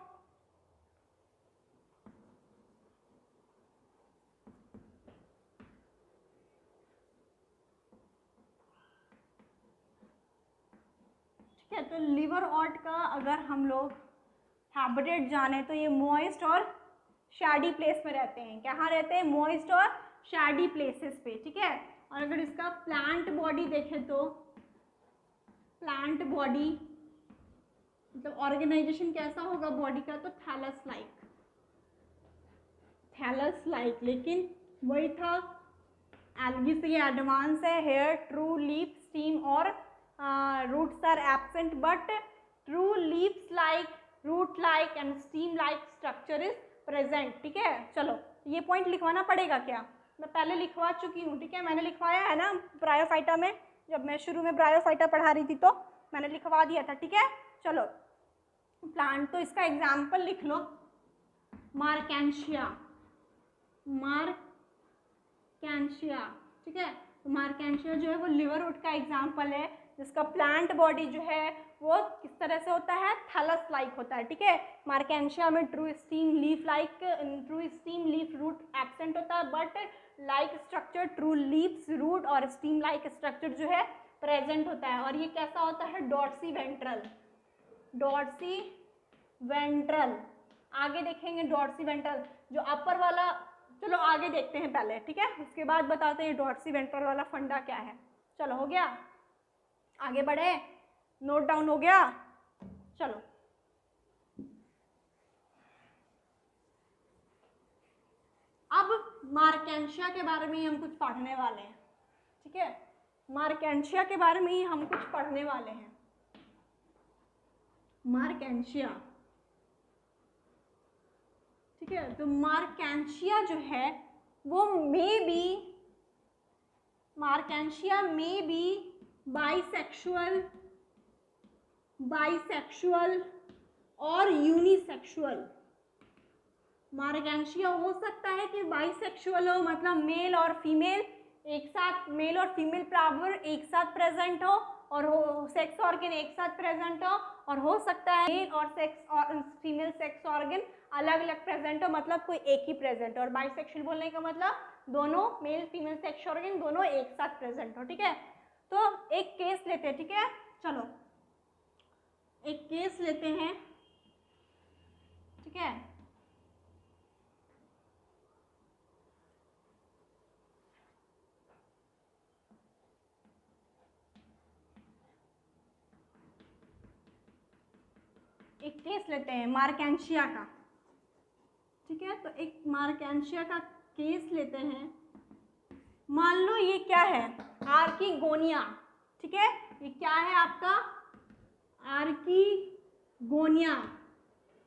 ठीक है, तो लिवरवॉर्ट का अगर हम लोग हैबिटेट जाने तो ये मॉइस्ट और शैडी प्लेस में रहते हैं। कहाँ रहते हैं? मॉइस्ट और शैडी प्लेसेस पे, ठीक है। और अगर इसका प्लांट बॉडी देखें तो प्लांट बॉडी मतलब ऑर्गेनाइजेशन कैसा होगा बॉडी का, तो थैलस लाइक, लेकिन वही था, एल्गी से ये एडवांस है। हेयर, ट्रू लीफ, स्टीम और roots are absent, but true leaves like, root like and stem like structure is present, ठीक है। चलो, ये पॉइंट लिखवाना पड़ेगा क्या? मैं पहले लिखवा चुकी हूँ, ठीक है, मैंने लिखवाया है ना ब्रायोफाइटा में, जब मैं शुरू में ब्रायोफाइटा पढ़ा रही थी तो मैंने लिखवा दिया था, ठीक है। चलो, प्लांट तो इसका एग्जाम्पल लिख लो, मार्केंशिया, ठीक है। तो मार्केंशिया जो है वो लिवरवुड का एग्जाम्पल है, जिसका प्लांट बॉडी जो है वो किस तरह से होता है, थैलस लाइक होता है, ठीक है। मार्केंशिया में true stem leaf root absent होता है, but like structure, true leaves, root और स्टीम लाइक स्ट्रक्चर जो है प्रेजेंट होता है। और ये कैसा होता है, डॉर्सी वेंट्रल, आगे देखेंगे डॉर्सी वेंट्रल जो अपर वाला, चलो आगे देखते हैं पहले, ठीक है, उसके बाद बताते हैं डॉर्सी वेंट्रल वाला फंडा क्या है। चलो, हो गया, आगे बढ़े, नोट डाउन हो गया। चलो, अब मार्केंशिया के बारे में ही हम कुछ पढ़ने वाले हैं, ठीक है। मार्केंशिया के बारे में ही हम कुछ पढ़ने वाले हैं। मार्केंशिया, ठीक है। तो मार्केंशिया जो है वो मार्केंशिया में बी बाइसेक्सुअल और यूनिसेक्सुअल। मार्केंशिया हो सकता है कि बाइसेक्सुअल हो, मतलब मेल और फीमेल एक साथ, मेल और फीमेल पावर एक साथ प्रेजेंट हो, और हो सेक्स ऑर्गन एक साथ प्रेजेंट हो, और हो सकता है मेल और फीमेल सेक्स ऑर्गन अलग अलग प्रेजेंट हो, मतलब कोई एक ही प्रेजेंट हो। और बाइसेक्सुअल बोलने का मतलब दोनों मेल फीमेल सेक्स ऑर्गन दोनों एक साथ प्रेजेंट हो, ठीक है। तो एक केस लेते हैं, ठीक है, चलो एक केस लेते हैं, ठीक है। एक केस लेते हैं मार्केंशिया का, ठीक है। तो एक मार्केंशिया का केस लेते हैं। मान लो ये क्या है, आर्किगोनिया, ठीक है। ये क्या है आपका, आर्किगोनिया।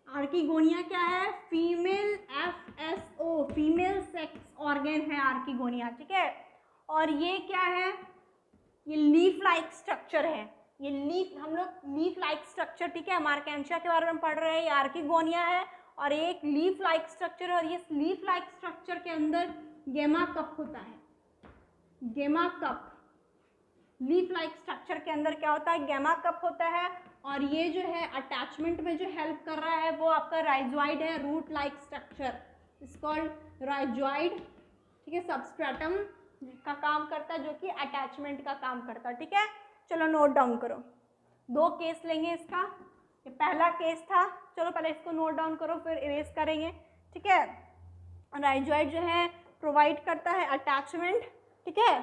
आर्किगोनिया क्या है, female FSO, female sex organ है आर्किगोनिया, ठीक है। और ये क्या है, ये लीफ लाइक स्ट्रक्चर है, ये लीफ, हम लोग लीफ लाइक स्ट्रक्चर, ठीक है, मार्केंशिया के बारे में पढ़ रहे हैं। ये आर्किगोनिया है और एक लीफ लाइक स्ट्रक्चर है, और ये लीफ लाइक स्ट्रक्चर के अंदर गेमा कप होता है, गेमा कप। लीफ लाइक स्ट्रक्चर के अंदर क्या होता है, गेमा कप होता है। और ये जो है अटैचमेंट में जो हेल्प कर रहा है वो आपका राइजोइड है, root like structure is called rhizoid, ठीक है। सबस्ट्रेटम का काम करता है जो कि अटैचमेंट का काम करता है, ठीक है। चलो नोट डाउन करो, 2 केस लेंगे इसका, ये पहला केस था, चलो पहले इसको नोट डाउन करो फिर इरेज करेंगे, ठीक है। राइजोइड जो है प्रोवाइड करता है अटैचमेंट, ठीक है,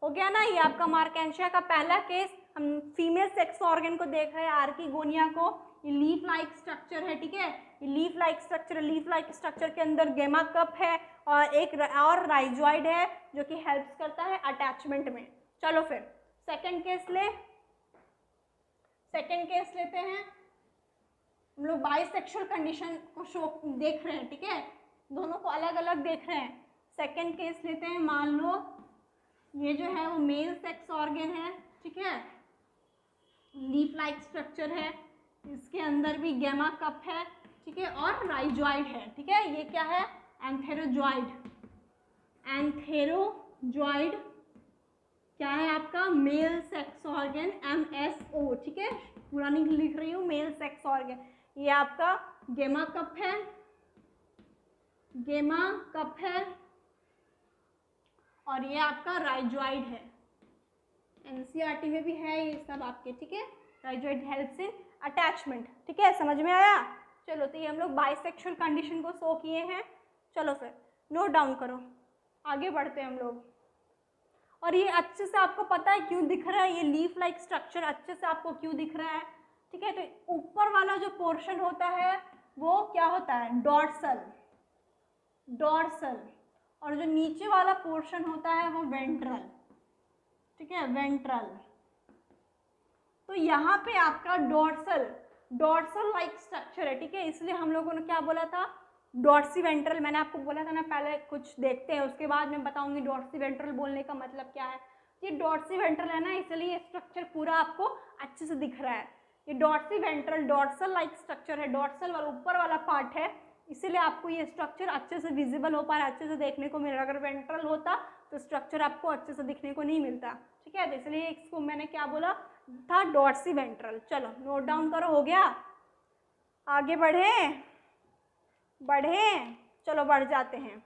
हो गया ना। ये आपका मार्केंशिया का पहला केस, हम फीमेल सेक्स ऑर्गन को देख रहे हैं, आर्किगोनिया को। ये लीफ लाइक स्ट्रक्चर है, ठीक है, ये लीफ लाइक स्ट्रक्चर है। लीफ लाइक स्ट्रक्चर के अंदर गेमा कप है और एक और राइजॉइड है जो कि हेल्प करता है अटैचमेंट में। चलो फिर सेकंड केस लेते हैं। हम लोग बाइसेक्सुअल कंडीशन को शो देख रहे हैं, ठीक है, दोनों को अलग अलग देख रहे हैं। सेकंड केस लेते हैं। मान लो ये जो है वो मेल सेक्स ऑर्गन है, ठीक है, लीफ लाइक स्ट्रक्चर है, इसके अंदर भी गेमा कप है, ठीक है, और राइजॉइड है, ठीक है। ये क्या है? एंथेरोजॉइड। एंथेरोजॉइड क्या है आपका? मेल सेक्स ऑर्गन, MSO, ठीक है, पूरा नहीं लिख रही हूँ, मेल सेक्स ऑर्गन। ये आपका गेमा कप है, गेमा कप है, और ये आपका राइजॉइड है। NCERT में भी है ये सब आपके, ठीक है। राइजॉइड हेल्प्स इन अटैचमेंट, ठीक है, समझ में आया? चलो, तो ये हम लोग बाइसेक्सुअल कंडीशन को शो किए हैं। चलो फिर नोट डाउन करो, आगे बढ़ते हैं हम लोग। और ये अच्छे से आपको पता है क्यों दिख रहा है, ये लीफ लाइक स्ट्रक्चर अच्छे से आपको क्यों दिख रहा है, ठीक है। तो ऊपर वाला जो पोर्शन होता है वो क्या होता है? डॉर्सल, डॉर्सल, और जो नीचे वाला पोर्शन होता है वो वेंट्रल, ठीक है, वेंट्रल। तो यहाँ पे आपका डॉर्सल लाइक स्ट्रक्चर है, ठीक है, इसलिए हम लोगों ने क्या बोला था? Dorsiventral. मैंने आपको बोला था ना, पहले कुछ देखते हैं उसके बाद मैं बताऊंगी डॉर्सी वेंट्रल बोलने का मतलब क्या है। ये डॉर्सी वेंट्रल है ना, इसलिए ये स्ट्रक्चर पूरा आपको अच्छे से दिख रहा है। ये dorsiventral dorsal like structure है, डॉर्सल वाला ऊपर वाला पार्ट है, इसीलिए आपको ये स्ट्रक्चर अच्छे से विजिबल हो पा रहा है, अच्छे से देखने को मिल रहा है। अगर वेंट्रल होता तो स्ट्रक्चर आपको अच्छे से दिखने को नहीं मिलता, ठीक है। तो इसलिए इसको मैंने क्या बोला था? Dorsiventral. चलो नोट डाउन करो, हो गया? आगे बढ़े? चलो बढ़ जाते हैं,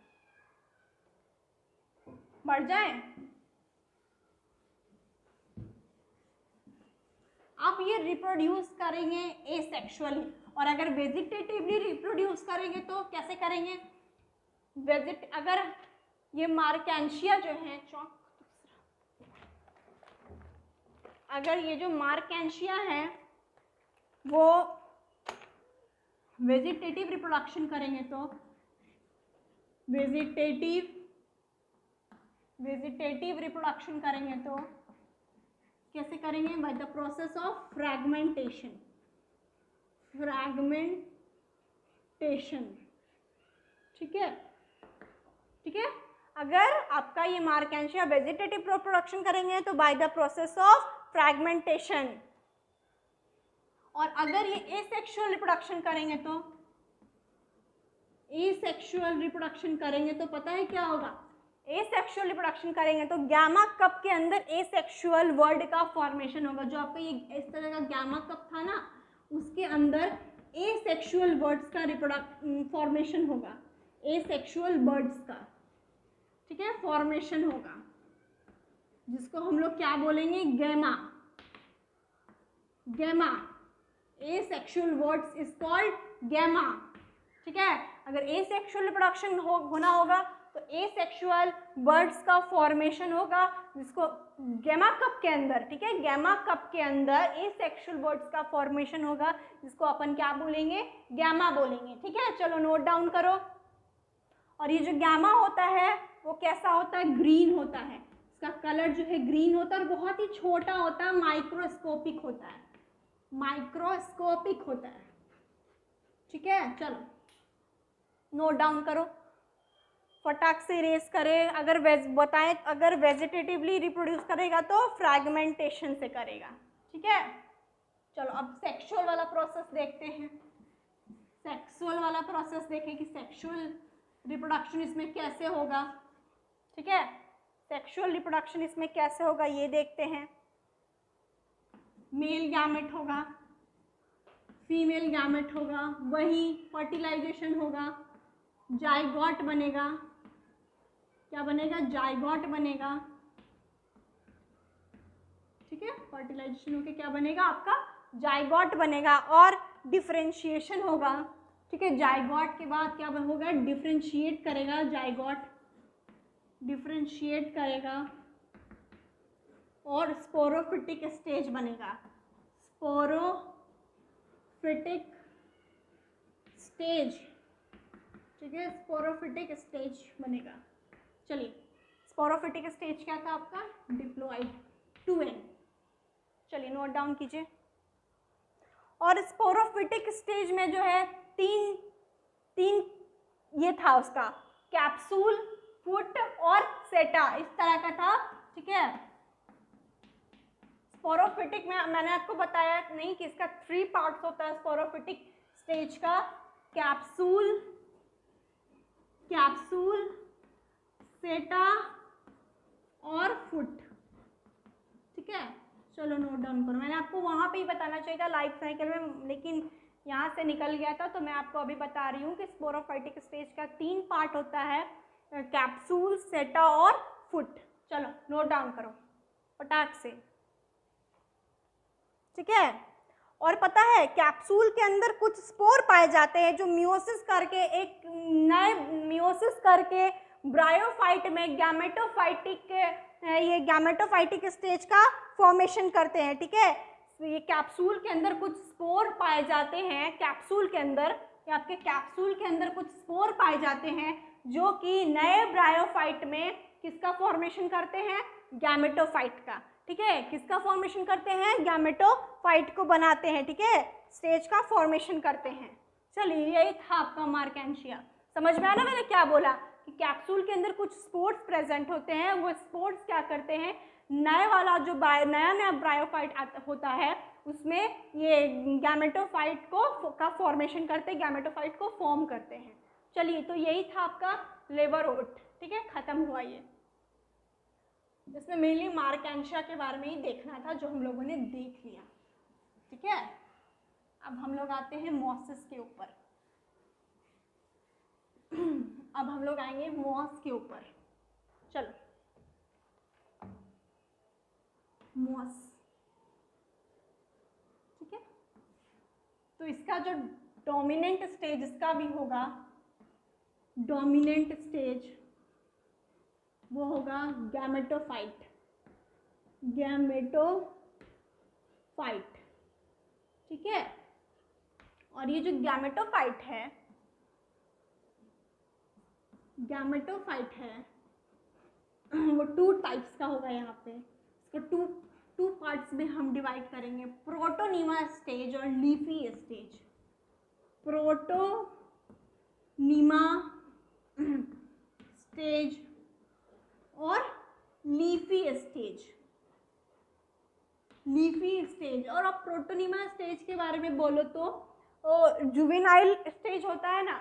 बढ़ जाएं। अब ये रिप्रोड्यूस करेंगे एसेक्सुअली, और अगर वेजिटेटिवली रिप्रोड्यूस करेंगे तो कैसे करेंगे? अगर ये मार्केंशिया जो है, अगर ये जो मार्केंशिया है वो वेजिटेटिव रिप्रोडक्शन करेंगे तो वेजिटेटिव रिप्रोडक्शन करेंगे तो कैसे करेंगे? Bye the process of fragmentation, ठीक है, ठीक है। अगर आपका ये मार्केंशिया वेजिटेटिव रिप्रोडक्शन करेंगे तो bye the process of fragmentation, और अगर ये एसेक्सुअल रिप्रोडक्शन करेंगे तो पता है क्या होगा? एसेक्सुअल रिप्रोडक्शन करेंगे तो गैमा कप के अंदर एसेक्सुअल वर्ड का फॉर्मेशन होगा। जो आपका ये इस तरह का गैमा कप था ना, उसके अंदर एसेक्सुअल वर्ड्स का फॉर्मेशन होगा, एसेक्सुअल बर्ड्स का, ठीक है, फॉर्मेशन होगा, जिसको हम लोग क्या बोलेंगे? Gemma. Asexual words is called gemma, ठीक है। अगर एसेक्सुअल रिप्रोडक्शन होना होगा तो एसेक्सुअल बर्ड्स का फॉर्मेशन होगा, जिसको गैमा कप के अंदर, ठीक है, गैमा कप के अंदर एसेक्सुअल बर्ड्स का फॉर्मेशन होगा, जिसको अपन क्या बोलेंगे? गैमा बोलेंगे, ठीक है। चलो नोट डाउन करो। और ये जो गैमा होता है वो कैसा होता है? ग्रीन होता है, इसका कलर जो है ग्रीन होता है और बहुत ही छोटा होता है, माइक्रोस्कोपिक होता है, ठीक है। चलो नोट डाउन करो, फटाक से इरेज करें। अगर बताएं अगर वेजिटेटिवली रिप्रोड्यूस करेगा तो फ्रैगमेंटेशन से करेगा, ठीक है। चलो अब सेक्सुअल वाला प्रोसेस देखते हैं। सेक्सुअल वाला प्रोसेस देखें कि सेक्सुअल रिप्रोडक्शन इसमें कैसे होगा, ठीक है। सेक्सुअल रिप्रोडक्शन इसमें कैसे होगा ये देखते हैं। मेल गैमेट होगा, फीमेल गैमेट होगा, वही फर्टिलाइजेशन होगा, जाइगोट बनेगा। क्या बनेगा? जाइगोट बनेगा, ठीक है। फर्टिलाइजेशन होके क्या बनेगा? आपका जाइगोट बनेगा, और डिफरेंशिएशन होगा, ठीक है। जाइगोट के बाद क्या होगा? डिफरेंशिएट करेगा, जाइगोट डिफरेंशिएट करेगा, और स्पोरोफिटिक स्टेज बनेगा, स्पोरोफिटिक स्टेज, ठीक है, स्पोरोफिटिक स्टेज बनेगा। चलिए, स्पोरोफिटिक स्टेज क्या था आपका, डिप्लॉइड 2n। चलिए नोट डाउन कीजिए। और स्पोरोफिटिक स्टेज में जो है तीन ये था उसका, कैप्सूल, फुट और सेटा, इस तरह का था, ठीक है। स्पोरोफिटिक में मैंने आपको बताया नहीं कि इसका 3 पार्ट्स होता है स्पोरोफिटिक स्टेज का, कैप्सूल, सेटा और फुट, ठीक है। चलो नोट डाउन करो, मैंने आपको वहां पे ही बताना चाहिए था लाइफ साइकिल में, लेकिन यहाँ से निकल गया था, तो मैं आपको अभी बता रही हूँ कि स्पोरोफाइटिक स्टेज का 3 पार्ट होता है, कैप्सूल, सेटा और फुट। चलो नोट डाउन करो फटाक से, ठीक है। और पता है कैप्सूल के अंदर कुछ स्पोर पाए जाते हैं जो मियोसिस करके एक नए मियोसिस करके ब्रायोफाइट में गैमेटोफाइटिक स्टेज का फॉर्मेशन करते हैं, ठीक है। तो ये कैप्सूल के अंदर कुछ स्पोर पाए जाते हैं, कैप्सूल के अंदर, आपके कैप्सूल के अंदर कुछ स्पोर पाए जाते हैं जो कि नए ब्रायोफाइट में किसका फॉर्मेशन करते हैं, गैमेटोफाइट का, ठीक है। किसका फॉर्मेशन करते हैं, गैमेटोफाइट को बनाते हैं, ठीक है, स्टेज का फॉर्मेशन करते हैं। चलिए यही था आपका मार्केंशिया। समझ में आया ना मैंने क्या बोला, कि कैप्सूल के अंदर कुछ स्पोर्स प्रेजेंट होते हैं, वो स्पोर्स क्या करते हैं, नए वाला जो नया ब्रायोफाइट होता है उसमें ये गैमेटोफाइट का फॉर्मेशन करते हैं, गैमेटोफाइट को फॉर्म करते हैं। चलिए तो यही था आपका लेवरोट, ठीक है, खत्म हुआ ये। इसमें मेनली मार्केंशिया के बारे में ही देखना था जो हम लोगों ने देख लिया, ठीक है। अब हम लोग आते हैं मॉसिस के ऊपर। अब हम लोग आएंगे मॉस के ऊपर। चलो मॉस, ठीक है। तो इसका जो डोमिनेंट स्टेज इसका भी होगा, डोमिनेंट स्टेज वो होगा गैमेटोफाइट, ठीक है। और ये जो गैमेटोफाइट है वो 2 टाइप्स का होगा। यहाँ पे इसको टू पार्ट्स में हम डिवाइड करेंगे, प्रोटोनीमा स्टेज और लीफी स्टेज। प्रोटोनीमा स्टेज और लीफी स्टेज। और अब प्रोटोनीमा स्टेज के बारे में बोलो तो जुवेनाइल स्टेज होता है ना,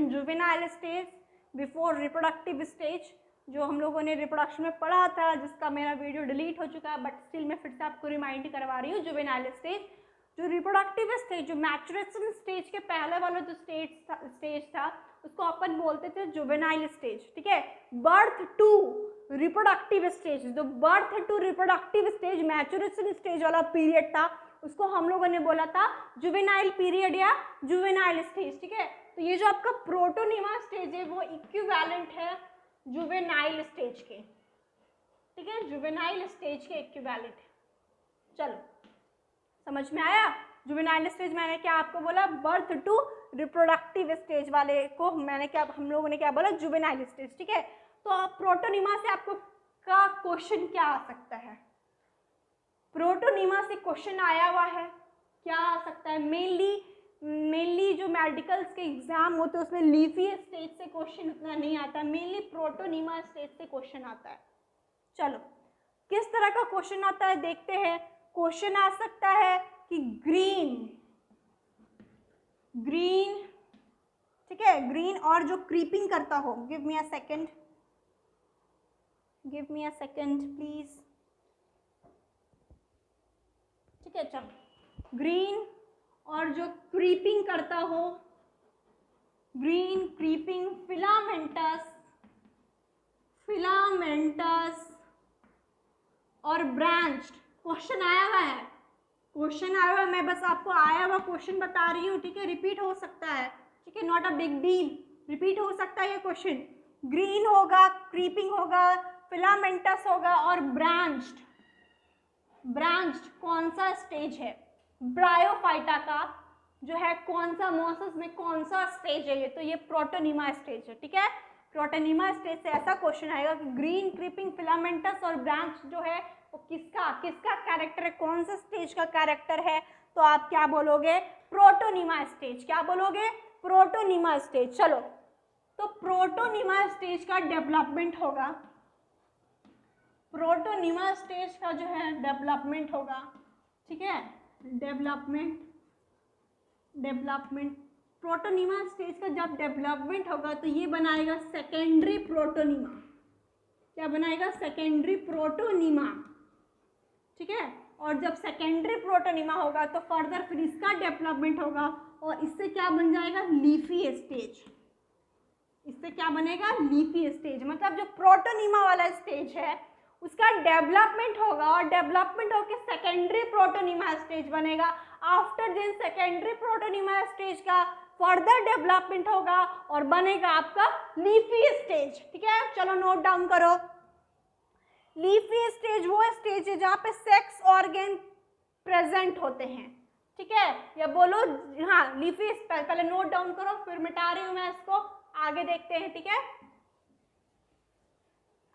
juvenile stage before reproductive stage, जो हम लोगों ने रिप्रोडक्शन में पढ़ा था, जिसका मेरा वीडियो डिलीट हो चुका है, बट स्टिल मैं फिर से आपको रिमाइंड करवा रही हूँ। जुवेनाइल स्टेज, जो रिप्रोडक्टिव स्टेज, जो मैचुरेशन स्टेज के पहले वाला जो स्टेज था उसको अपन बोलते थे जुवेनाइल स्टेज, ठीक है। बर्थ टू रिप्रोडक्टिव स्टेज, जो birth to reproductive stage maturation stage वाला पीरियड था, उसको हम लोगों ने बोला था जुवेनाइल पीरियड या जुवेनाइल स्टेज, ठीक है। तो ये जो आपका प्रोटोनीमा स्टेज है वो इक्विवेलेंट है जुवेनाइल स्टेज के, ठीक है, जुवेनाइल स्टेज के इक्विवेलेंट है। चलो समझ में आया। जुवेनाइल स्टेज मैंने क्या आपको बोला, बर्थ टू रिप्रोडक्टिव स्टेज वाले को मैंने क्या, हम लोगों ने क्या बोला, जुवेनाइल स्टेज, ठीक है। तो प्रोटोनीमा से आपको का क्वेश्चन क्या आ सकता है, प्रोटोनीमा से क्वेश्चन आया हुआ है, क्या आ सकता है, मेनली जो मेडिकल्स के एग्जाम होते हैं उसमें लीफी स्टेज से क्वेश्चन उतना नहीं आता, मेनली प्रोटोनीमा स्टेज से क्वेश्चन आता है। चलो किस तरह का क्वेश्चन आता है देखते हैं। क्वेश्चन आ सकता है कि ग्रीन, ठीक है, ग्रीन और जो क्रीपिंग करता हो, give me a second please, ठीक है। चलो ग्रीन और जो क्रीपिंग करता हो, ग्रीन क्रीपिंग फिलामेंटस और ब्रांच्ड। क्वेश्चन आया हुआ है, मैं बस आपको आया हुआ क्वेश्चन बता रही हूँ, ठीक है। रिपीट हो सकता है, ठीक है, not a big deal, repeat हो सकता है ये क्वेश्चन। ग्रीन होगा, क्रीपिंग होगा, फिलामेंटस होगा और ब्रांच्ड, ब्रांच कौन सा स्टेज है ब्रायोफाइटा का, जो है कौन सा मोसस में कौन सा स्टेज है ये, तो ये प्रोटोनीमा स्टेज है। ठीक है, प्रोटोनीमा स्टेज से ऐसा क्वेश्चन आएगा कि ग्रीन क्रीपिंग फिलामेंटस और ब्रांच जो है वो किसका किसका कैरेक्टर है, कौन सा स्टेज का कैरेक्टर है, तो आप क्या बोलोगे, प्रोटोनीमा स्टेज। क्या बोलोगे, प्रोटोनीमा स्टेज। चलो, तो प्रोटोनीमा स्टेज का डेवलपमेंट होगा, प्रोटोनीमा स्टेज का जो है डेवलपमेंट होगा। ठीक है, डेवलपमेंट प्रोटोनीमा स्टेज का जब डेवलपमेंट होगा तो ये बनाएगा सेकेंडरी प्रोटोनीमा। क्या बनाएगा, सेकेंडरी प्रोटोनीमा। ठीक है, और जब सेकेंडरी प्रोटोनीमा होगा तो फर्दर फिर इसका डेवलपमेंट होगा और इससे क्या बन जाएगा, लीफी स्टेज। इससे क्या बनेगा, लीफी स्टेज। मतलब जो प्रोटोनीमा वाला स्टेज है उसका डेवलपमेंट होगा और डेवलपमेंट होकर सेकेंडरी प्रोटोनीमा स्टेज बनेगा। आफ्टर दिन सेकेंडरी प्रोटोनीमा स्टेज का फर्दर डेवलपमेंट होगा और बनेगा आपका लीफी स्टेज। ठीक है, चलो नोट डाउन करो। लीफी स्टेज वो स्टेज है जहाँ पे सेक्स ऑर्गन प्रेजेंट होते हैं। ठीक है, या बोलो हाँ लीफी, पहले नोट डाउन करो फिर मिटा रही हूँ मैं इसको, आगे देखते हैं। ठीक है,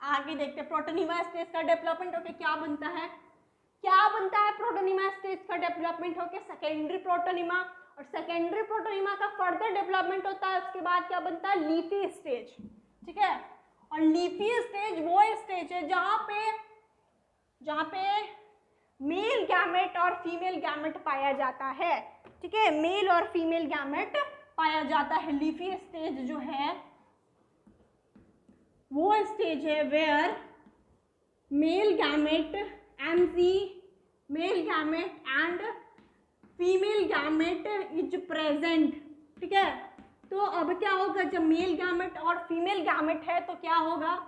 आगे देखते हैं प्रोटोनीमा स्टेज का डेवलपमेंट होके क्या बनता है, क्या बनता है प्रोटोनीमा स्टेज का डेवलपमेंट होके, सेकेंडरी प्रोटोनीमा, और सेकेंडरी प्रोटोनीमा का फर्दर डेवलपमेंट होता है, उसके बाद क्या बनता है, लीफी स्टेज। ठीक है, और लीफी स्टेज वो स्टेज है जहाँ पे मेल गैमेट और फीमेल गैमेट पाया जाता है। ठीक है, मेल और फीमेल गैमेट पाया जाता है। लीफी स्टेज जो है वो स्टेज है where male gamete and female gamete is present. ठीक है, तो अब क्या होगा, जब मेल गैमेट और फीमेल गैमेट है तो क्या होगा,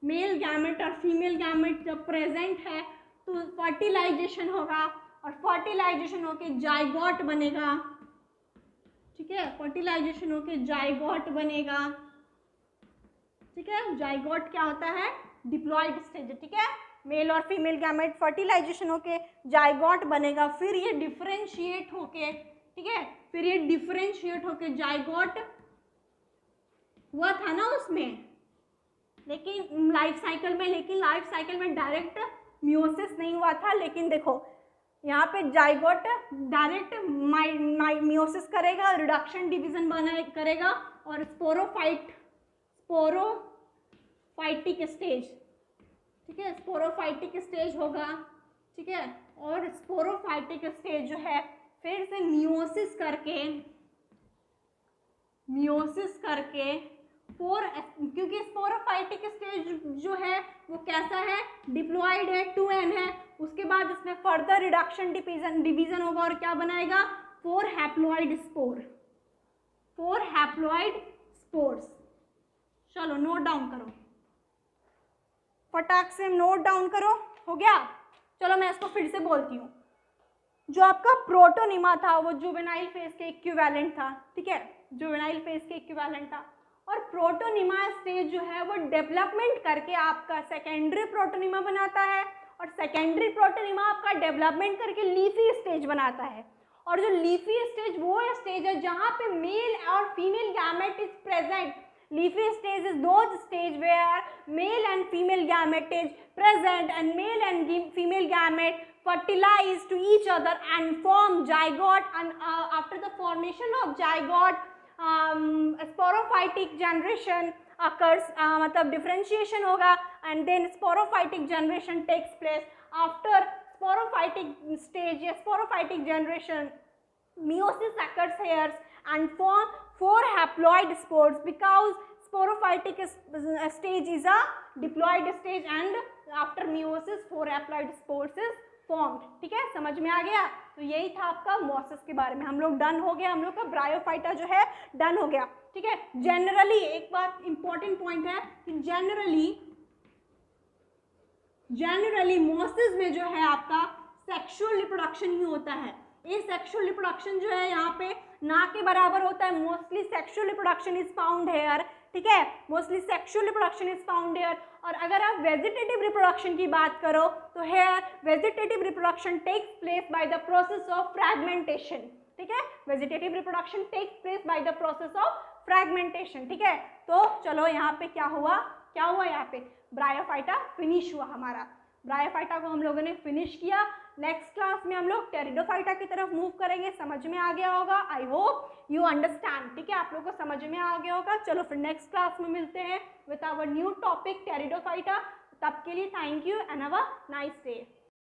मेल गैमेट और फीमेल गैमेट जब प्रेजेंट है तो फर्टिलाइजेशन होगा और फर्टिलाइजेशन होके जाइगोट बनेगा। ठीक है, फर्टिलाइजेशन होके जाइगोट बनेगा। ठीक है, जाइगोट क्या होता है, डिप्लॉयड स्टेज। ठीक है, मेल और फीमेल गैमेट फर्टिलाइजेशन होके जाइगोट बनेगा, फिर ये डिफरेंशिएट होके, ठीक है, फिर ये डिफरेंशिएट होके जाइगोट हुआ था ना उसमें, लेकिन लाइफ साइकिल में डायरेक्ट मियोसिस नहीं हुआ था। लेकिन देखो यहाँ पे जाइगोट डायरेक्ट मियोसिस करेगा, रिडक्शन डिवीजन करेगा और स्पोरोफाइटिक स्टेज, ठीक है, स्पोरोफाइटिक स्टेज होगा। ठीक है, और स्पोरोफाइटिक स्टेज जो है फिर से मियोसिस करके क्योंकि स्पोरोफाइटिक स्टेज जो है वो कैसा है, डिप्लॉयड है, 2n है, उसके बाद इसमें फर्दर रिडक्शन डिवीजन होगा और क्या बनाएगा, 4 हैप्लॉइड स्पोर्स। चलो नोट डाउन करो, फटाक से नोट डाउन करो, हो गया। चलो मैं इसको फिर से बोलती हूँ, जो आपका प्रोटोनिमा था वो जुवेनाइल फेज के इक्विवेलेंट था। ठीक है, जुवेनाइल फेज के इक्विवेलेंट था, और प्रोटोनिमा स्टेज जो है वो डेवलपमेंट करके आपका सेकेंडरी प्रोटोनिमा बनाता है, और सेकेंडरी प्रोटोनिमा आपका डेवलपमेंट करके लीफी स्टेज बनाता है। और जो लीफी स्टेज वो स्टेज है जहाँ पे मेल और female gamete is present. Leafy stage is those stage where male and female gamete is present and male and female gamete fertilize to each other and form zygote, and after the formation of zygote sporophytic generation occurs, मतलब differentiation होगा and then sporophytic generation takes place. After sporophytic stage या sporophytic generation, meiosis occurs here and form 4 haploid spores, because sporophytic stage is a diploid stage and after meiosis 4 haploid spores is formed. ठीक है, समझ में आ गया। तो यही था आपका मोसिस के बारे में, हम लोग डन हो गया, हम लोग का ब्रायोफाइटा जो है डन हो गया। ठीक है, जनरली एक बात इंपॉर्टेंट पॉइंट है कि जनरली मोसिस में जो है आपका सेक्सुअल रिप्रोडक्शन ही होता है। ये सेक्सुअल रिप्रोडक्शन जो है यहाँ पे ना के बराबर होता है। Mostly sexual reproduction is found here, ठीक है, mostly sexual reproduction is found here. और अगर आप वेजिटेटिव रिप्रोडक्शन की बात करो तो here vegetative reproduction takes place by the process of fragmentation, ठीक है, vegetative reproduction takes place by the process of fragmentation, ठीक है। तो चलो यहाँ पे क्या हुआ यहाँ पे ब्रायोफाइटा फिनिश हुआ हमारा। ब्रायोफाइटा को हम लोगों ने फिनिश किया। नेक्स्ट क्लास में हम लोग टेरिडोफाइटा की तरफ मूव करेंगे। समझ में आ गया होगा, आई होप यू अंडरस्टैंड, ठीक है, आप लोगों को समझ में आ गया होगा। चलो फिर नेक्स्ट क्लास में मिलते हैं with our new topic pteridophyta. तब के लिए thank you and have a nice day.